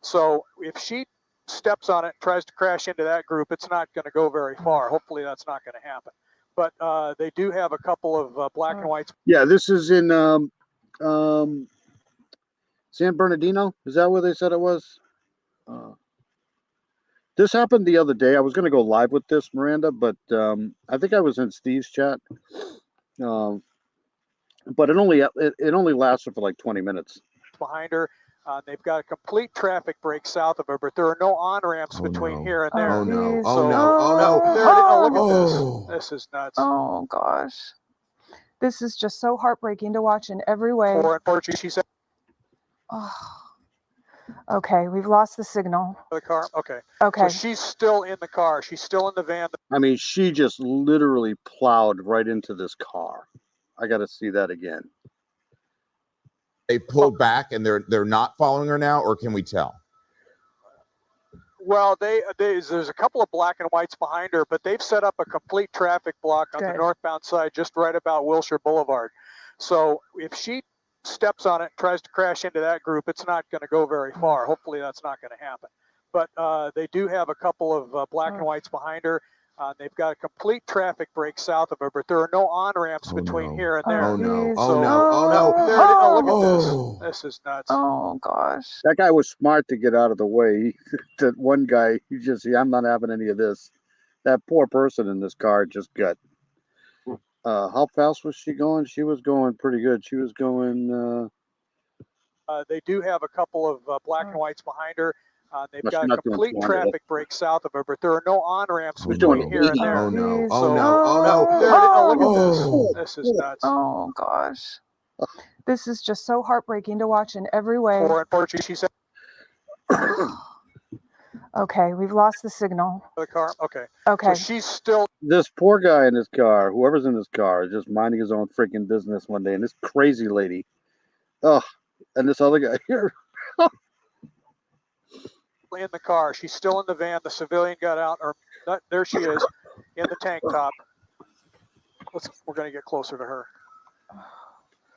Speaker 6: So if she steps on it and tries to crash into that group, it's not going to go very far. Hopefully that's not going to happen. But they do have a couple of black and whites.
Speaker 1: Yeah, this is in San Bernardino. Is that where they said it was? This happened the other day. I was going to go live with this, Miranda, but I think I was in Steve's chat. But it only lasted for like 20 minutes.
Speaker 6: behind her. They've got a complete traffic break south of her, but there are no on-ramps between here and there.
Speaker 5: Oh no!
Speaker 7: Geez.
Speaker 5: Oh no! Oh no!
Speaker 6: There it is. Oh, look
Speaker 5: Oh.
Speaker 6: at this. This is nuts.
Speaker 7: Oh gosh. This is just so heartbreaking to watch in every way.
Speaker 6: For unfortunately, she said
Speaker 7: Oh. Okay, we've lost the signal.
Speaker 6: the car. Okay.
Speaker 7: Okay.
Speaker 6: So she's still in the car. She's still in the van.
Speaker 1: I mean, she just literally plowed right into this car. I got to see that again.
Speaker 5: They pulled back and they're not following her now, or can we tell?
Speaker 6: Well, there's a couple of black and whites behind her, but they've set up a complete traffic block on the
Speaker 7: Good.
Speaker 6: northbound side, just right about Wilshire Boulevard. So if she steps on it, and tries to crash into that group, it's not going to go very far. Hopefully, that's not going to happen. But they do have a couple of black and whites behind her. They've got a complete traffic break south of her, but there are no on-ramps
Speaker 5: Oh,
Speaker 6: between
Speaker 5: no.
Speaker 6: here and there.
Speaker 5: Oh no!
Speaker 7: geez.
Speaker 5: Oh no! Oh no!
Speaker 6: There it is. Oh, look
Speaker 5: Oh.
Speaker 6: at this. This is nuts.
Speaker 7: Oh gosh.
Speaker 1: That guy was smart to get out of the way. That one guy, I'm not having any of this. That poor person in this car just got. How fast was she going? She was going pretty good. She was going.
Speaker 6: They do have a couple of black and whites behind her. They've
Speaker 1: Must
Speaker 6: got a
Speaker 1: not be on
Speaker 6: complete
Speaker 1: 200.
Speaker 6: traffic break south of her, but there are no on-ramps
Speaker 5: Oh,
Speaker 6: between
Speaker 5: no.
Speaker 6: here and there.
Speaker 5: Oh no!
Speaker 7: Geez.
Speaker 5: Oh
Speaker 6: So-
Speaker 5: no! Oh no!
Speaker 6: There it is. Oh, look
Speaker 5: Oh.
Speaker 6: at this. This is nuts.
Speaker 7: Oh gosh. This is just so heartbreaking to watch in every way.
Speaker 6: For unfortunately, she said
Speaker 7: Okay, we've lost the signal.
Speaker 6: the car. Okay.
Speaker 7: Okay.
Speaker 6: So she's still
Speaker 1: This poor guy in this car, whoever's in this car, is just minding his own freaking business one day. And this crazy lady, and this other guy here.
Speaker 6: in the car. She's still in the van. The civilian got out, or there she is, in the tank top. We're going to get closer to her.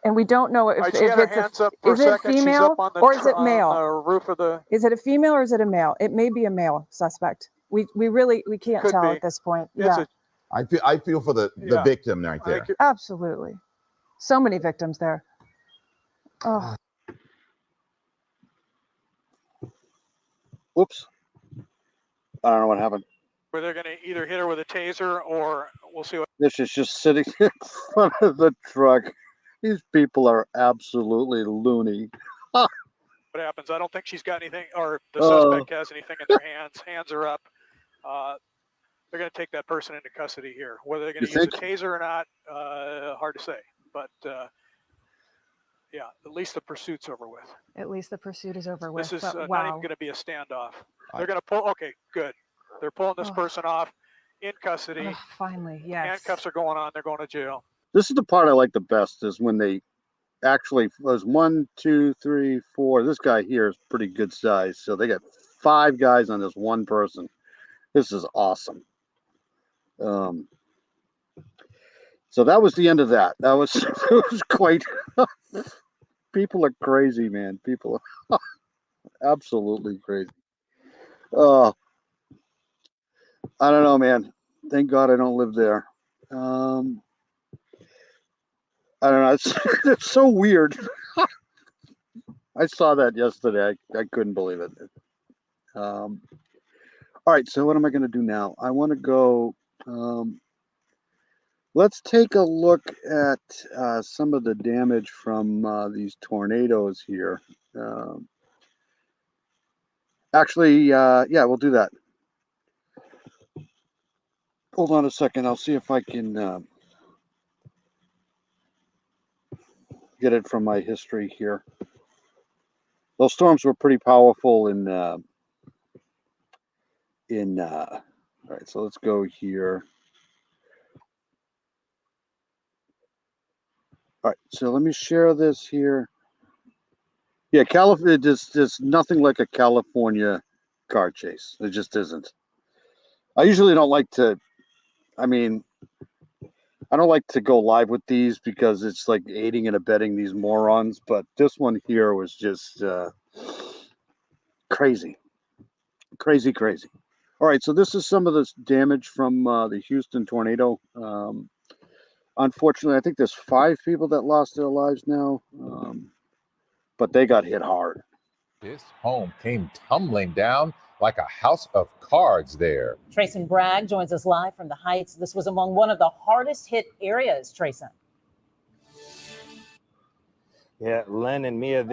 Speaker 7: And we don't know if,
Speaker 6: All right,
Speaker 7: if
Speaker 6: she had her
Speaker 7: it's a,
Speaker 6: hands up for
Speaker 7: is
Speaker 6: a
Speaker 7: it
Speaker 6: second. She's
Speaker 7: female
Speaker 6: up on the
Speaker 7: or is it male?
Speaker 6: roof of the.
Speaker 7: Is it a female or is it a male? It may be a male suspect. We can't
Speaker 6: Could
Speaker 7: tell
Speaker 6: be.
Speaker 7: at this point.
Speaker 6: It's
Speaker 7: Yeah,
Speaker 5: I feel for the
Speaker 6: Yeah.
Speaker 5: victim right there.
Speaker 7: absolutely. So many victims there. Oh,
Speaker 1: Whoops. I don't know what happened.
Speaker 6: Where they're going to either hit her with a taser, or we'll see what.
Speaker 1: This is just sitting in front of the truck. These people are absolutely loony.
Speaker 6: What happens. I don't think she's got anything, or the
Speaker 1: Oh.
Speaker 6: suspect has anything in their hands. Hands are up. They're going to take that person into custody here. Whether they're going to
Speaker 1: You
Speaker 6: use a
Speaker 1: think?
Speaker 6: taser or not, hard to say. But yeah, at least the pursuit's over with.
Speaker 7: at least the pursuit is over with.
Speaker 6: This is
Speaker 7: but
Speaker 6: not even
Speaker 7: wow.
Speaker 6: going to be a standoff. They're going to pull. Okay, good. They're pulling this
Speaker 7: Oh.
Speaker 6: person off in custody.
Speaker 7: Oh, finally, yes.
Speaker 6: Handcuffs are going on. They're going to jail.
Speaker 1: This is the part I like the best is when they actually was 1, 2, 3, 4. This guy here is pretty good size. So they got 5 guys on this one person. This is awesome. So that was the end of that. That was it was quite people are crazy, man. People are absolutely crazy. I don't know, man. Thank God I don't live there. I don't know. It's so weird. I saw that yesterday. I couldn't believe it. All right. So what am I going to do now? I want to go. Let's take a look at some of the damage from these tornadoes here. Actually, yeah, we'll do that. Hold on a second. I'll see if I can get it from my history here. Those storms were pretty powerful in all right, so let's go here. All right, so let me share this here. Yeah, California, there's nothing like a California car chase. It just isn't. I usually don't like to, I don't like to go live with these because it's like aiding and abetting these morons, but this one here was just crazy. Crazy. All right, so this is some of the damage from the Houston tornado. Unfortunately, I think there's 5 people that lost their lives now, but they got hit hard.
Speaker 8: This home came tumbling down like a house of cards there.
Speaker 9: Trayson Bragg joins us live from the Heights. This was among one of the hardest hit areas, Trayson.
Speaker 10: Yeah, Len and Mia,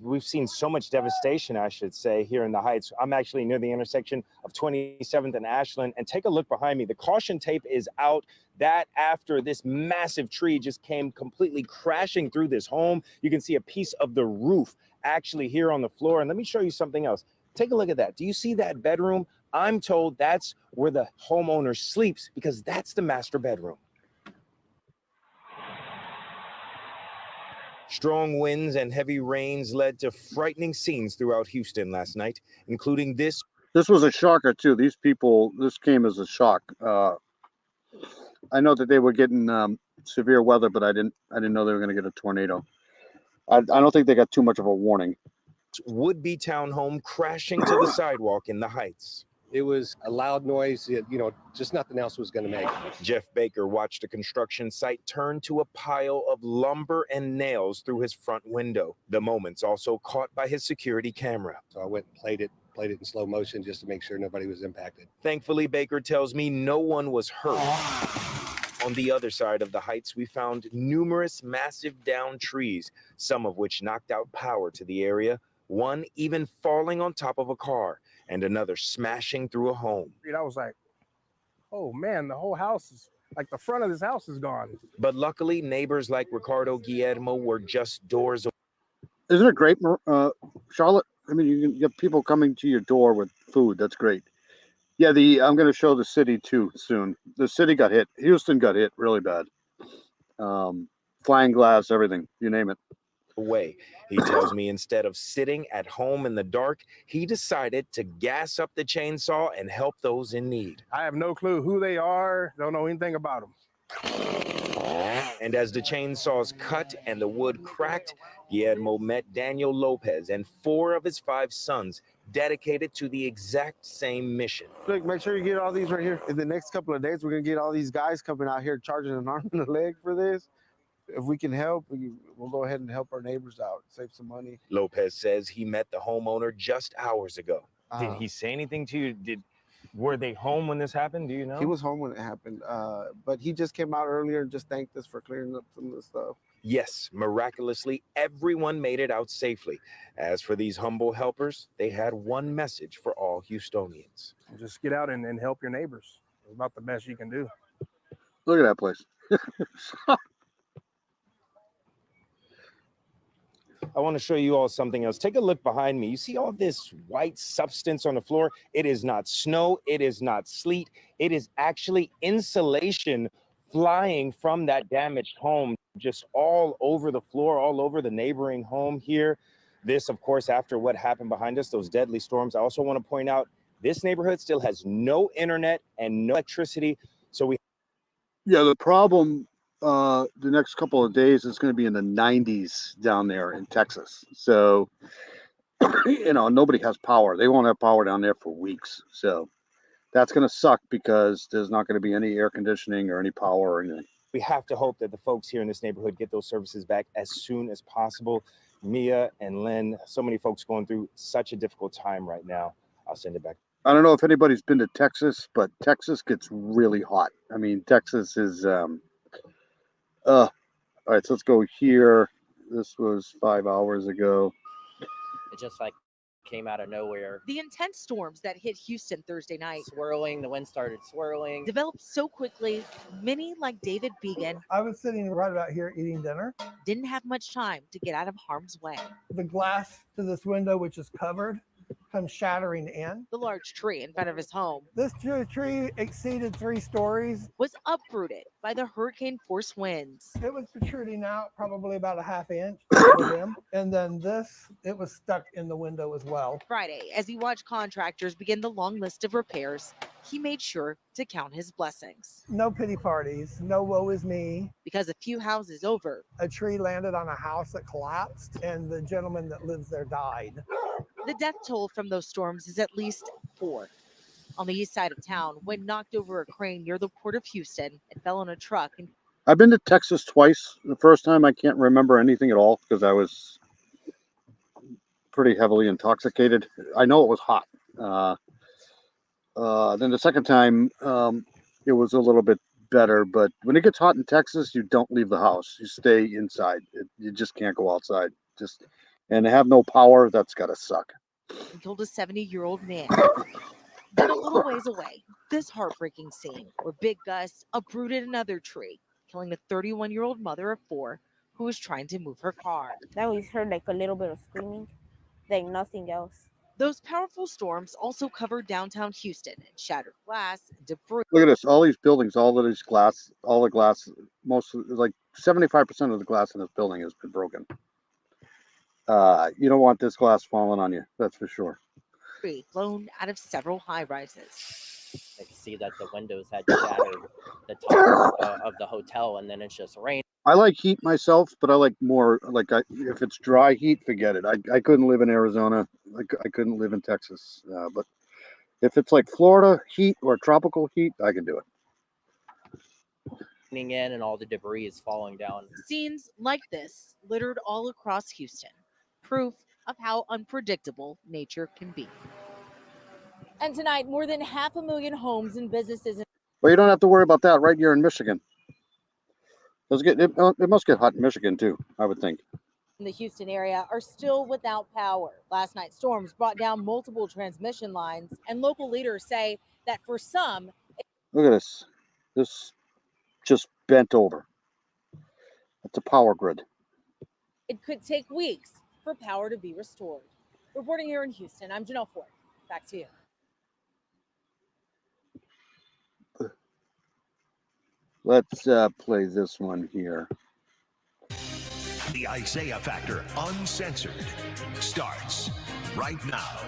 Speaker 10: we've seen so much devastation, I should say, here in the Heights. I'm actually near the intersection of 27th and Ashland, and take a look behind me. The caution tape is out. That after this massive tree just came completely crashing through this home. You can see a piece of the roof actually here on the floor. And let me show you something else. Take a look at that. Do you see that bedroom? I'm told that's where the homeowner sleeps because that's the master bedroom. Strong winds and heavy rains led to frightening scenes throughout Houston last night, including this.
Speaker 1: This was a shocker too. These people, this came as a shock. I know that they were getting severe weather, but I didn't know they were going to get a tornado. I don't think they got too much of a warning.
Speaker 10: Would-be townhome crashing to the sidewalk in the Heights.
Speaker 11: It was a loud noise, just nothing else was going to make it.
Speaker 10: Jeff Baker watched a construction site turn to a pile of lumber and nails through his front window. The moments also caught by his security camera.
Speaker 11: So I went and played it in slow motion just to make sure nobody was impacted.
Speaker 10: Thankfully, Baker tells me no one was hurt. On the other side of the Heights, we found numerous massive downed trees, some of which knocked out power to the area, one even falling on top of a car, and another smashing through a home.
Speaker 12: I was like, oh man, the whole house is like the front of this house is gone.
Speaker 10: But luckily, neighbors like Ricardo Guillermo were just doors away.
Speaker 1: Isn't it great, Charlotte? I mean, you can get people coming to your door with food. That's great. Yeah, I'm going to show the city too soon. The city got hit. Houston got hit really bad. Flying glass, everything, you name it.
Speaker 10: Away. He tells me instead of sitting at home in the dark, he decided to gas up the chainsaw and help those in need.
Speaker 12: I have no clue who they are. Don't know anything about them.
Speaker 10: And as the chainsaws cut and the wood cracked, Guillermo met Daniel Lopez and 4 of his 5 sons dedicated to the exact same mission.
Speaker 13: Look, make sure you get all these right here. In the next couple of days, we're going to get all these guys coming out here charging an arm and a leg for this. If we can help, we'll go ahead and help our neighbors out, save some money.
Speaker 10: Lopez says he met the homeowner just hours ago.
Speaker 14: Did he say anything to you? Were they home when this happened? Do you know?
Speaker 13: He was home when it happened, but he just came out earlier and just thanked us for clearing up some of the stuff.
Speaker 10: Yes, miraculously, everyone made it out safely. As for these humble helpers, they had one message for all Houstonians.
Speaker 12: Just get out and help your neighbors. It's about the best you can do.
Speaker 1: Look at that place.
Speaker 10: I want to show you all something else. Take a look behind me. You see all this white substance on the floor? It is not snow. It is not sleet. It is actually insulation flying from that damaged home, just all over the floor, all over the neighboring home here. This, of course, after what happened behind us, those deadly storms. I also want to point out this neighborhood still has no internet and no electricity. So
Speaker 1: the problem the next couple of days is going to be in the 90s down there in Texas. So, nobody has power. They won't have power down there for weeks. So that's going to suck because there's not going to be any air conditioning or any power or anything.
Speaker 10: We have to hope that the folks here in this neighborhood get those services back as soon as possible. Mia and Len, so many folks going through such a difficult time right now. I'll send it back.
Speaker 1: I don't know if anybody's been to Texas, but Texas gets really hot. I mean, Texas is all right, so let's go here. This was 5 hours ago.
Speaker 15: It just came out of nowhere.
Speaker 16: The intense storms that hit Houston Thursday night.
Speaker 15: Swirling, the wind started swirling.
Speaker 16: Developed so quickly, many like David Began.
Speaker 17: I was sitting right about here eating dinner.
Speaker 16: Didn't have much time to get out of harm's way.
Speaker 17: The glass to this window, which is covered, comes shattering in.
Speaker 16: The large tree in front of his home.
Speaker 17: This tree exceeded 3 stories.
Speaker 16: Was uprooted by the hurricane force winds.
Speaker 17: It was protruding out probably about a ½ inch. And then it was stuck in the window as well.
Speaker 16: Friday, as he watched contractors begin the long list of repairs, he made sure to count his blessings.
Speaker 17: No pity parties, no woe is me.
Speaker 16: Because a few houses over,
Speaker 17: a tree landed on a house that collapsed and the gentleman that lives there died.
Speaker 16: The death toll from those storms is at least 4. On the east side of town, when knocked over a crane near the port of Houston, it fell on a truck.
Speaker 1: I've been to Texas twice. The first time I can't remember anything at all because I was pretty heavily intoxicated. I know it was hot. Then the second time, it was a little bit better. But when it gets hot in Texas, you don't leave the house. You stay inside. You just can't go outside. And to have no power, that's got to suck.
Speaker 16: And killed a 70-year-old man. Then a little ways away, this heartbreaking scene where big gusts uprooted another tree, killing a 31-year-old mother of 4 who was trying to move her car.
Speaker 18: Now we heard like a little bit of screaming, like nothing else.
Speaker 16: Those powerful storms also covered downtown Houston and shattered glass, debris.
Speaker 1: Look at this. All these buildings, all of this glass, all the glass, like 75% of the glass in this building has been broken. You don't want this glass falling on you. That's for sure.
Speaker 16: Blown out of several high rises.
Speaker 15: I can see that the windows had shattered the top of the hotel, and then it's just rain.
Speaker 1: I like heat myself, but I like more like if it's dry heat, forget it. I couldn't live in Arizona. I couldn't live in Texas. But if it's like Florida heat or tropical heat, I can do it.
Speaker 15: In and all the debris is falling down.
Speaker 16: Scenes like this littered all across Houston, proof of how unpredictable nature can be.
Speaker 9: And tonight, more than 500,000 homes and businesses.
Speaker 1: Well, you don't have to worry about that right here in Michigan. It must get hot in Michigan too, I would think.
Speaker 9: In the Houston area are still without power. Last night's storms brought down multiple transmission lines, and local leaders say that for some,
Speaker 1: Look at this. This just bent over. It's a power grid.
Speaker 9: it could take weeks for power to be restored. Reporting here in Houston, I'm Janelle Ford. Back to you.
Speaker 1: Let's play this one here.
Speaker 19: The Isaiah Factor Uncensored starts right now.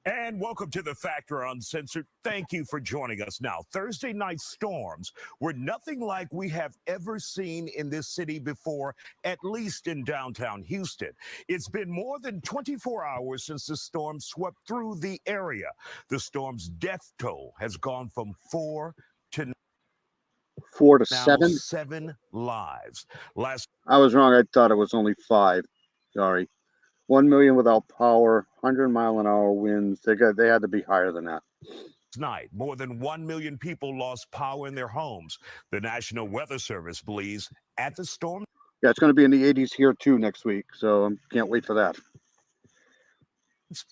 Speaker 20: And welcome to the Factor Uncensored. Thank you for joining us now. Thursday night storms were nothing like we have ever seen in this city before, at least in downtown Houston. It's been more than 24 hours since the storm swept through the area. The storm's death toll has gone from 4 to
Speaker 1: 7.
Speaker 20: 7 lives.
Speaker 1: I was wrong. I thought it was only 5. Sorry. 1 million without power, 100-mile-an-hour winds. They had to be higher than that.
Speaker 20: Night, more than 1 million people lost power in their homes. The National Weather Service believes at the storm.
Speaker 1: Yeah, it's going to be in the 80s here too next week, so I can't wait for that.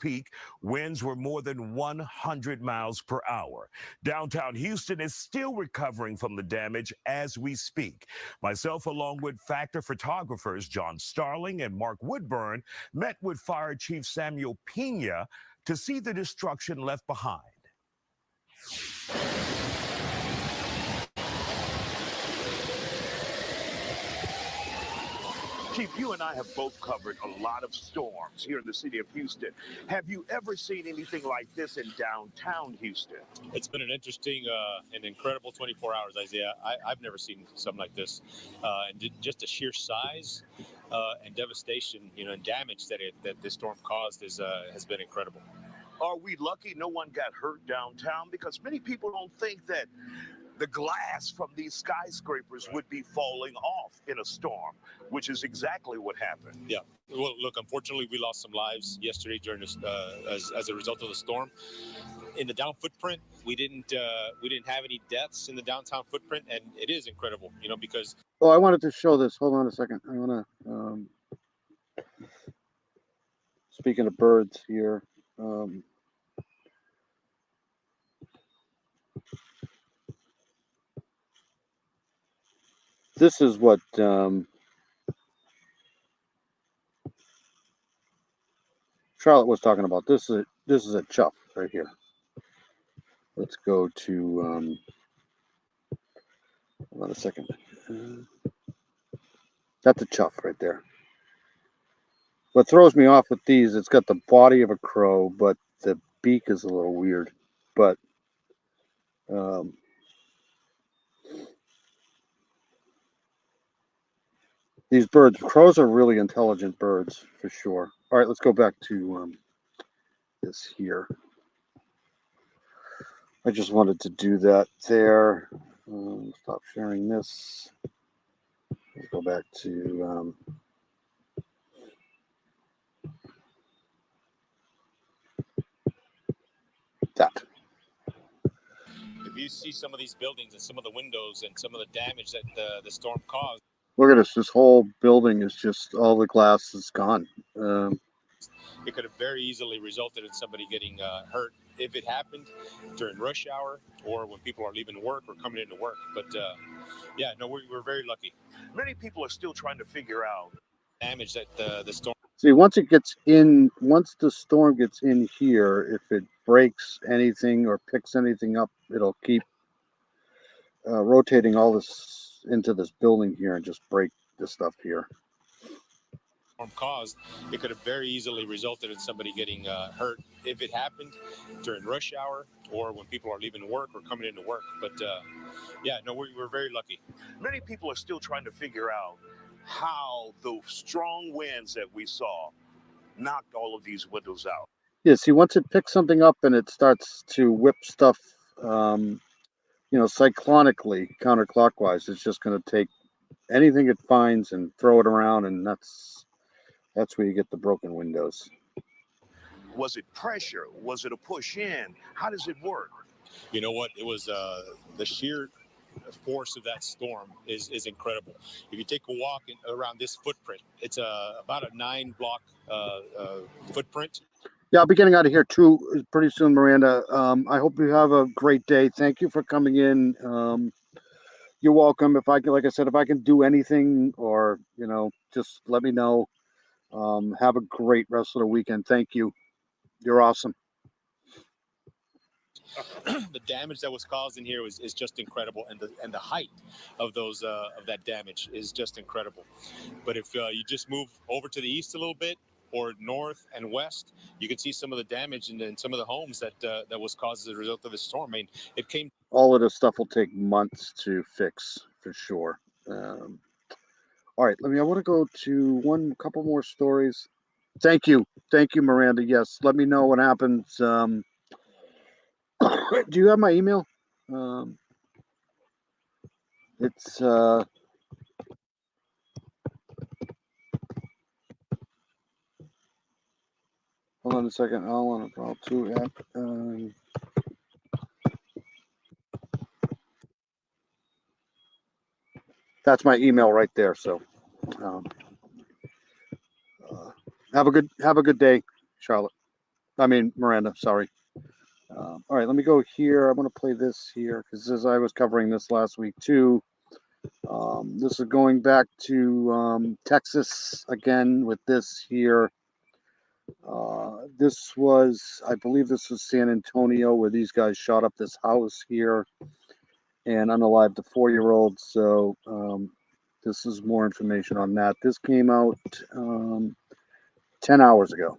Speaker 20: Peak winds were more than 100 miles per hour. Downtown Houston is still recovering from the damage as we speak. Myself, along with Factor photographers John Starling and Mark Woodburn, met with Fire Chief Samuel Pena to see the destruction left behind. Chief, you and I have both covered a lot of storms here in the city of Houston. Have you ever seen anything like this in downtown Houston?
Speaker 21: It's been an interesting and incredible 24 hours, Isaiah. I've never seen something like this. And just the sheer size and devastation, and damage that this storm caused has been incredible.
Speaker 20: Are we lucky no one got hurt downtown? Because many people don't think that the glass from these skyscrapers would be falling off in a storm, which is exactly what happened.
Speaker 21: Yeah. Well, look, unfortunately, we lost some lives yesterday during this as a result of the storm. In the down footprint, we didn't have any deaths in the downtown footprint, and it is incredible, because.
Speaker 1: Oh, I wanted to show this. Hold on a second. I want to. Speaking of birds here. This is what Charlotte was talking about. This is a chough right here. Let's go to hold on a second. That's a chough right there. What throws me off with these, it's got the body of a crow, but the beak is a little weird. But these birds, crows are really intelligent birds for sure. All right, let's go back to this here. I just wanted to do that there. Stop sharing this. Let's go back to that.
Speaker 21: if you see some of these buildings and some of the windows and some of the damage that the storm caused,
Speaker 1: Look at this. This whole building is just all the glass is gone.
Speaker 21: it could have very easily resulted in somebody getting hurt if it happened during rush hour or when people are leaving work or coming into work. But yeah, no, we're very lucky.
Speaker 19: Many people are still trying to figure out
Speaker 21: Damage that the storm.
Speaker 1: See, once the storm gets in here, if it breaks anything or picks anything up, it'll keep rotating all this into this building here and just break the stuff here.
Speaker 21: Caused, it could have very easily resulted in somebody getting hurt if it happened during rush hour or when people are leaving work or coming into work. But yeah, no, we're very lucky.
Speaker 19: Many people are still trying to figure out how the strong winds that we saw knocked all of these windows out.
Speaker 1: Yeah, see, once it picks something up and it starts to whip stuff, cyclonically, counterclockwise, it's just going to take anything it finds and throw it around, and that's where you get the broken windows.
Speaker 19: Was it pressure? Was it a push in? How does it work?
Speaker 21: You know what? It was the sheer force of that storm is incredible. If you take a walk around this footprint, it's about a 9-block footprint.
Speaker 1: Yeah, I'll be getting out of here too pretty soon, Miranda. I hope you have a great day. Thank you for coming in. You're welcome. If I can, like I said, if I can do anything or, just let me know. Have a great rest of the weekend. Thank you. You're awesome.
Speaker 21: The damage that was caused in here is just incredible, and the height of those of that damage is just incredible. But if you just move over to the east a little bit or north and west, you can see some of the damage in some of the homes that was caused as a result of the storm. I mean, it came.
Speaker 1: All of this stuff will take months to fix for sure. All right, I want to go to couple more stories. Thank you, Miranda. Yes, let me know what happens. Do you have my email? It's hold on a second. I'll to app. That's my email right there. So, have a good day, Charlotte. Miranda. Sorry. All right, let me go here. I'm going to play this here because as I was covering this last week too. This is going back to Texas again with this here. I believe this was San Antonio where these guys shot up this house here and unalived the 4-year-old. So this is more information on that. This came out 10 hours ago.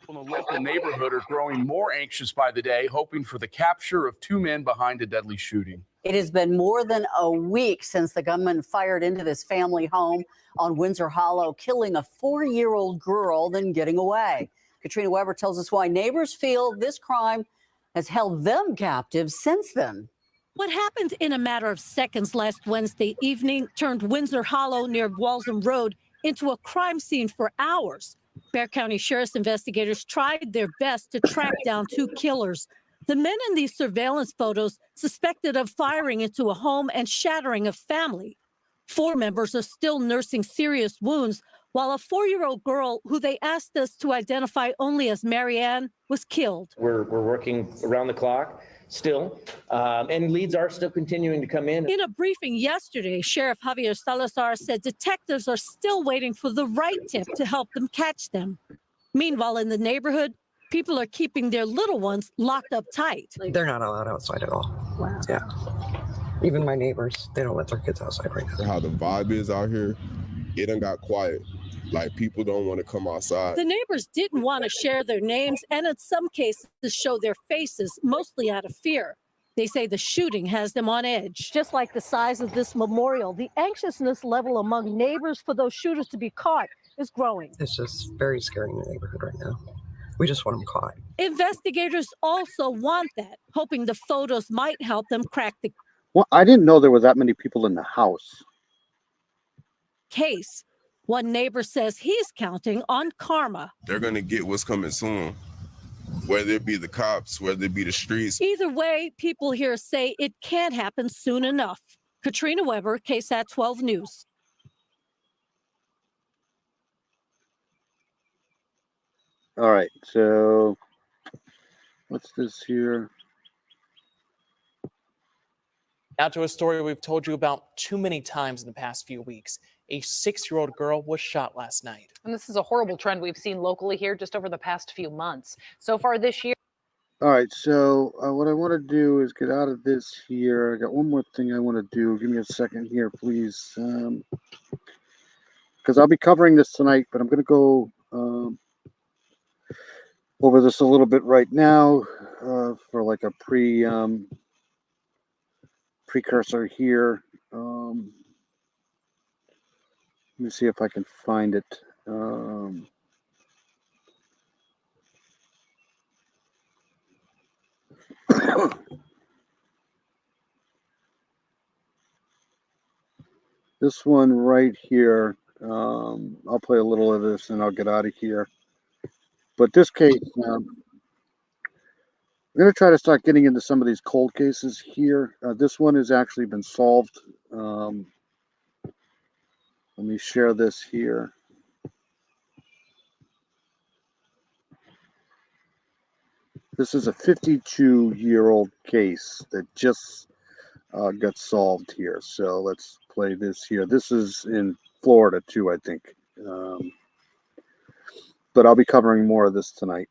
Speaker 2: In the local neighborhood are growing more anxious by the day, hoping for the capture of 2 men behind a deadly shooting.
Speaker 22: It has been more than a week since the gunman fired into this family home on Windsor Hollow, killing a 4-year-old girl, then getting away. Katrina Weber tells us why neighbors feel this crime has held them captive since then.
Speaker 23: What happened in a matter of seconds last Wednesday evening turned Windsor Hollow near Walsham Road into a crime scene for hours. Bexar County Sheriff's investigators tried their best to track down 2 killers. The men in these surveillance photos suspected of firing into a home and shattering a family. 4 members are still nursing serious wounds, while a 4-year-old girl, who they asked us to identify only as Marianne, was killed.
Speaker 24: We're working around the clock still, and leads are still continuing to come in.
Speaker 23: In a briefing yesterday, Sheriff Javier Salazar said detectives are still waiting for the right tip to help them catch them. Meanwhile, in the neighborhood, people are keeping their little ones locked up tight.
Speaker 25: They're not allowed outside at all. Wow. Yeah. Even my neighbors, they don't let their kids outside right now.
Speaker 26: How the vibe is out here, it done got quiet. Like, people don't want to come outside.
Speaker 23: The neighbors didn't want to share their names and in some cases show their faces, mostly out of fear. They say the shooting has them on edge.
Speaker 27: Just like the size of this memorial, the anxiousness level among neighbors for those shooters to be caught is growing.
Speaker 25: It's just very scary in the neighborhood right now. We just want them caught.
Speaker 23: Investigators also want that, hoping the photos might help them crack the
Speaker 1: Well, I didn't know there were that many people in the house.
Speaker 23: case. One neighbor says he's counting on karma.
Speaker 26: They're going to get what's coming soon. whether it be the cops, whether it be the streets.
Speaker 23: Either way, people here say it can't happen soon enough. Katrina Weber, KSAT 12 News.
Speaker 1: All right, so what's this here?
Speaker 3: Now to a story we've told you about too many times in the past few weeks. A 6-year-old girl was shot last night.
Speaker 4: And this is a horrible trend we've seen locally here just over the past few months. So far this year.
Speaker 1: All right, so what I want to do is get out of this here. I got one more thing I want to do. Give me a second here, please. Because I'll be covering this tonight, but I'm going to go over this a little bit right now for like a precursor here. Let me see if I can find it. This one right here, I'll play a little of this and I'll get out of here. But this case, I'm going to try to start getting into some of these cold cases here. This one has actually been solved. Let me share this here. This is a 52-year-old case that just got solved here. So let's play this here. This is in Florida too, I think. But I'll be covering more of this tonight.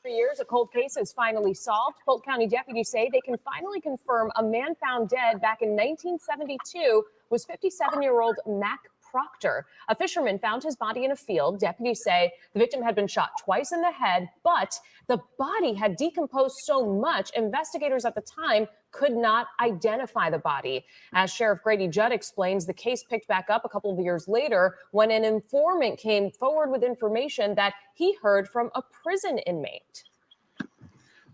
Speaker 5: For years, a cold case is finally solved. Polk County deputies say they can finally confirm a man found dead back in 1972 was 57-year-old Mac Proctor. A fisherman found his body in a field. Deputies say the victim had been shot twice in the head, but the body had decomposed so much, investigators at the time could not identify the body. As Sheriff Grady Judd explains, the case picked back up a couple of years later when an informant came forward with information that he heard from a prison inmate.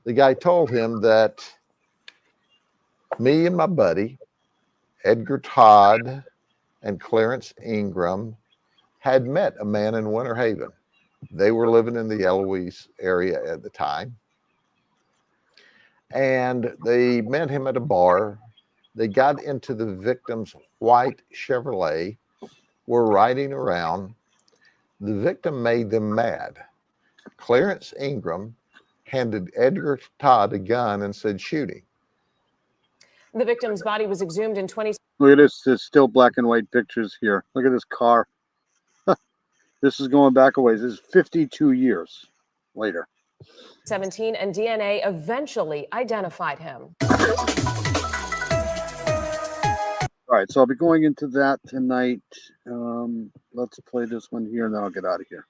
Speaker 6: The guy told him that me and my buddy, Edgar Todd, and Clarence Ingram had met a man in Winter Haven. They were living in the Eloise area at the time. And they met him at a bar. They got into the victim's white Chevrolet, were riding around. The victim made them mad. Clarence Ingram handed Edgar Todd a gun and said, "Shoot him."
Speaker 5: The victim's body was exhumed in 2017.
Speaker 1: Look at this. There's still black and white pictures here. Look at this car. This is going back a ways. This is 52 years later.
Speaker 5: And DNA eventually identified him.
Speaker 1: All right, so I'll be going into that tonight. Let's play this one here, and then I'll get out of here.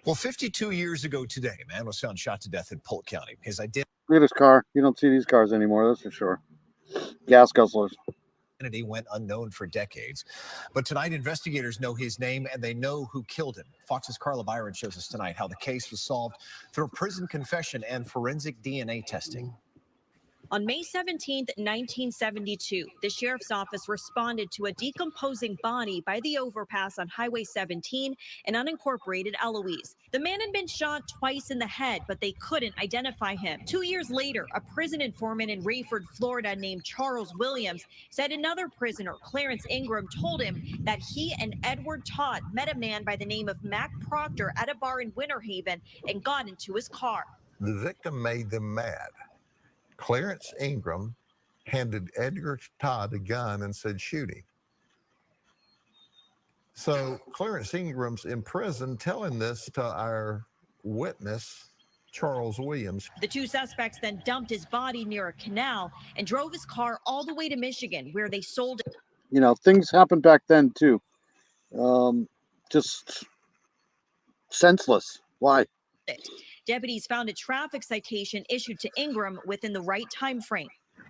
Speaker 7: Well, 52 years ago today, a man was found shot to death in Polk County. His identity
Speaker 1: Look at this car. You don't see these cars anymore, that's for sure. Gas guzzlers.
Speaker 7: went unknown for decades. But tonight, investigators know his name and they know who killed him. Fox's Carla Byron shows us tonight how the case was solved through a prison confession and forensic DNA testing.
Speaker 8: On May 17, 1972, the sheriff's office responded to a decomposing body by the overpass on Highway 17 in unincorporated Eloise. The man had been shot twice in the head, but they couldn't identify him. 2 years later, a prison informant in Rayford, Florida, named Charles Williams, said another prisoner, Clarence Ingram, told him that he and Edward Todd met a man by the name of Mac Proctor at a bar in Winter Haven and got into his car.
Speaker 6: The victim made them mad. Clarence Ingram handed Edgar Todd a gun and said, "Shoot him." So Clarence Ingram's in prison telling this to our witness, Charles Williams.
Speaker 8: The two suspects then dumped his body near a canal and drove his car all the way to Michigan, where they sold it.
Speaker 1: You know, things happened back then too. Just senseless. Why?
Speaker 8: Deputies found a traffic citation issued to Ingram within the right time frame.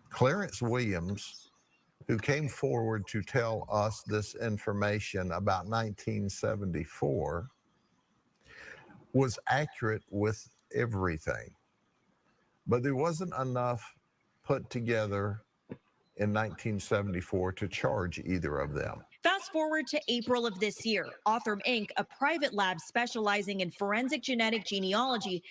Speaker 6: Clarence Williams, who came forward to tell us this information about 1974, was accurate with everything. But there wasn't enough put together in 1974 to charge either of them.
Speaker 8: Fast Fast forward to April of this year, Othram Inc., a private lab specializing in forensic genetic genealogy,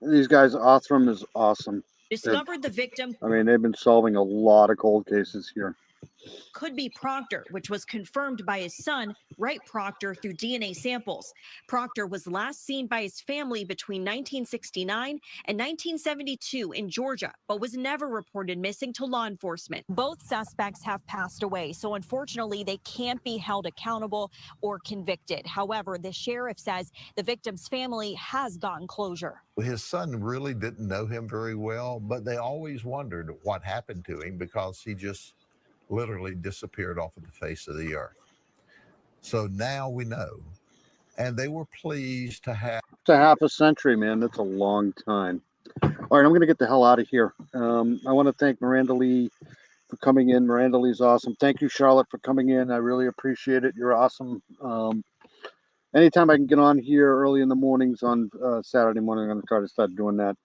Speaker 1: These guys, Othram is awesome.
Speaker 8: discovered the victim
Speaker 1: I mean, they've been solving a lot of cold cases here.
Speaker 8: could be Proctor, which was confirmed by his son, Wright Proctor, through DNA samples. Proctor was last seen by his family between 1969 and 1972 in Georgia, but was never reported missing to law enforcement.
Speaker 10: Both suspects have passed away, so unfortunately they can't be held accountable or convicted. However, the sheriff says the victim's family has gotten closure.
Speaker 6: His son really didn't know him very well, but they always wondered what happened to him because he just literally disappeared off of the face of the earth. So now we know. And they were pleased to have.
Speaker 1: It's a half a century, man. That's a long time. All right, I'm going to get the hell out of here. I want to thank Miranda Lee for coming in. Miranda Lee's awesome. Thank you, Charlotte, for coming in. I really appreciate it. You're awesome. Anytime I can get on here early in the mornings on Saturday morning, I'm going to try to start doing that.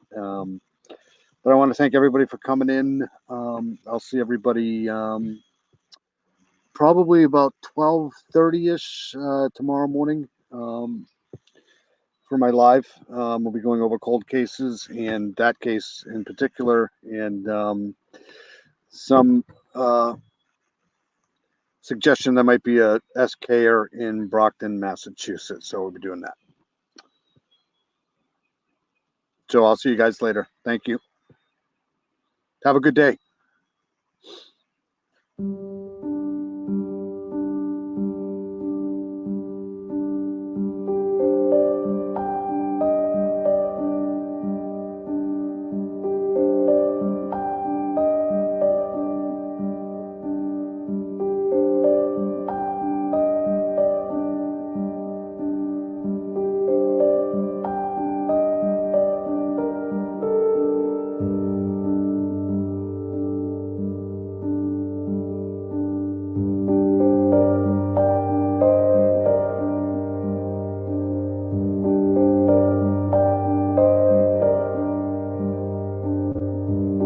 Speaker 1: But I want to thank everybody for coming in. I'll see everybody probably about 12:30-ish tomorrow morning for my live. We'll be going over cold cases and that case in particular, and some suggestion there might be a SKer in Brockton, Massachusetts. So we'll be doing that. So I'll see you guys later. Thank you. Have a good day.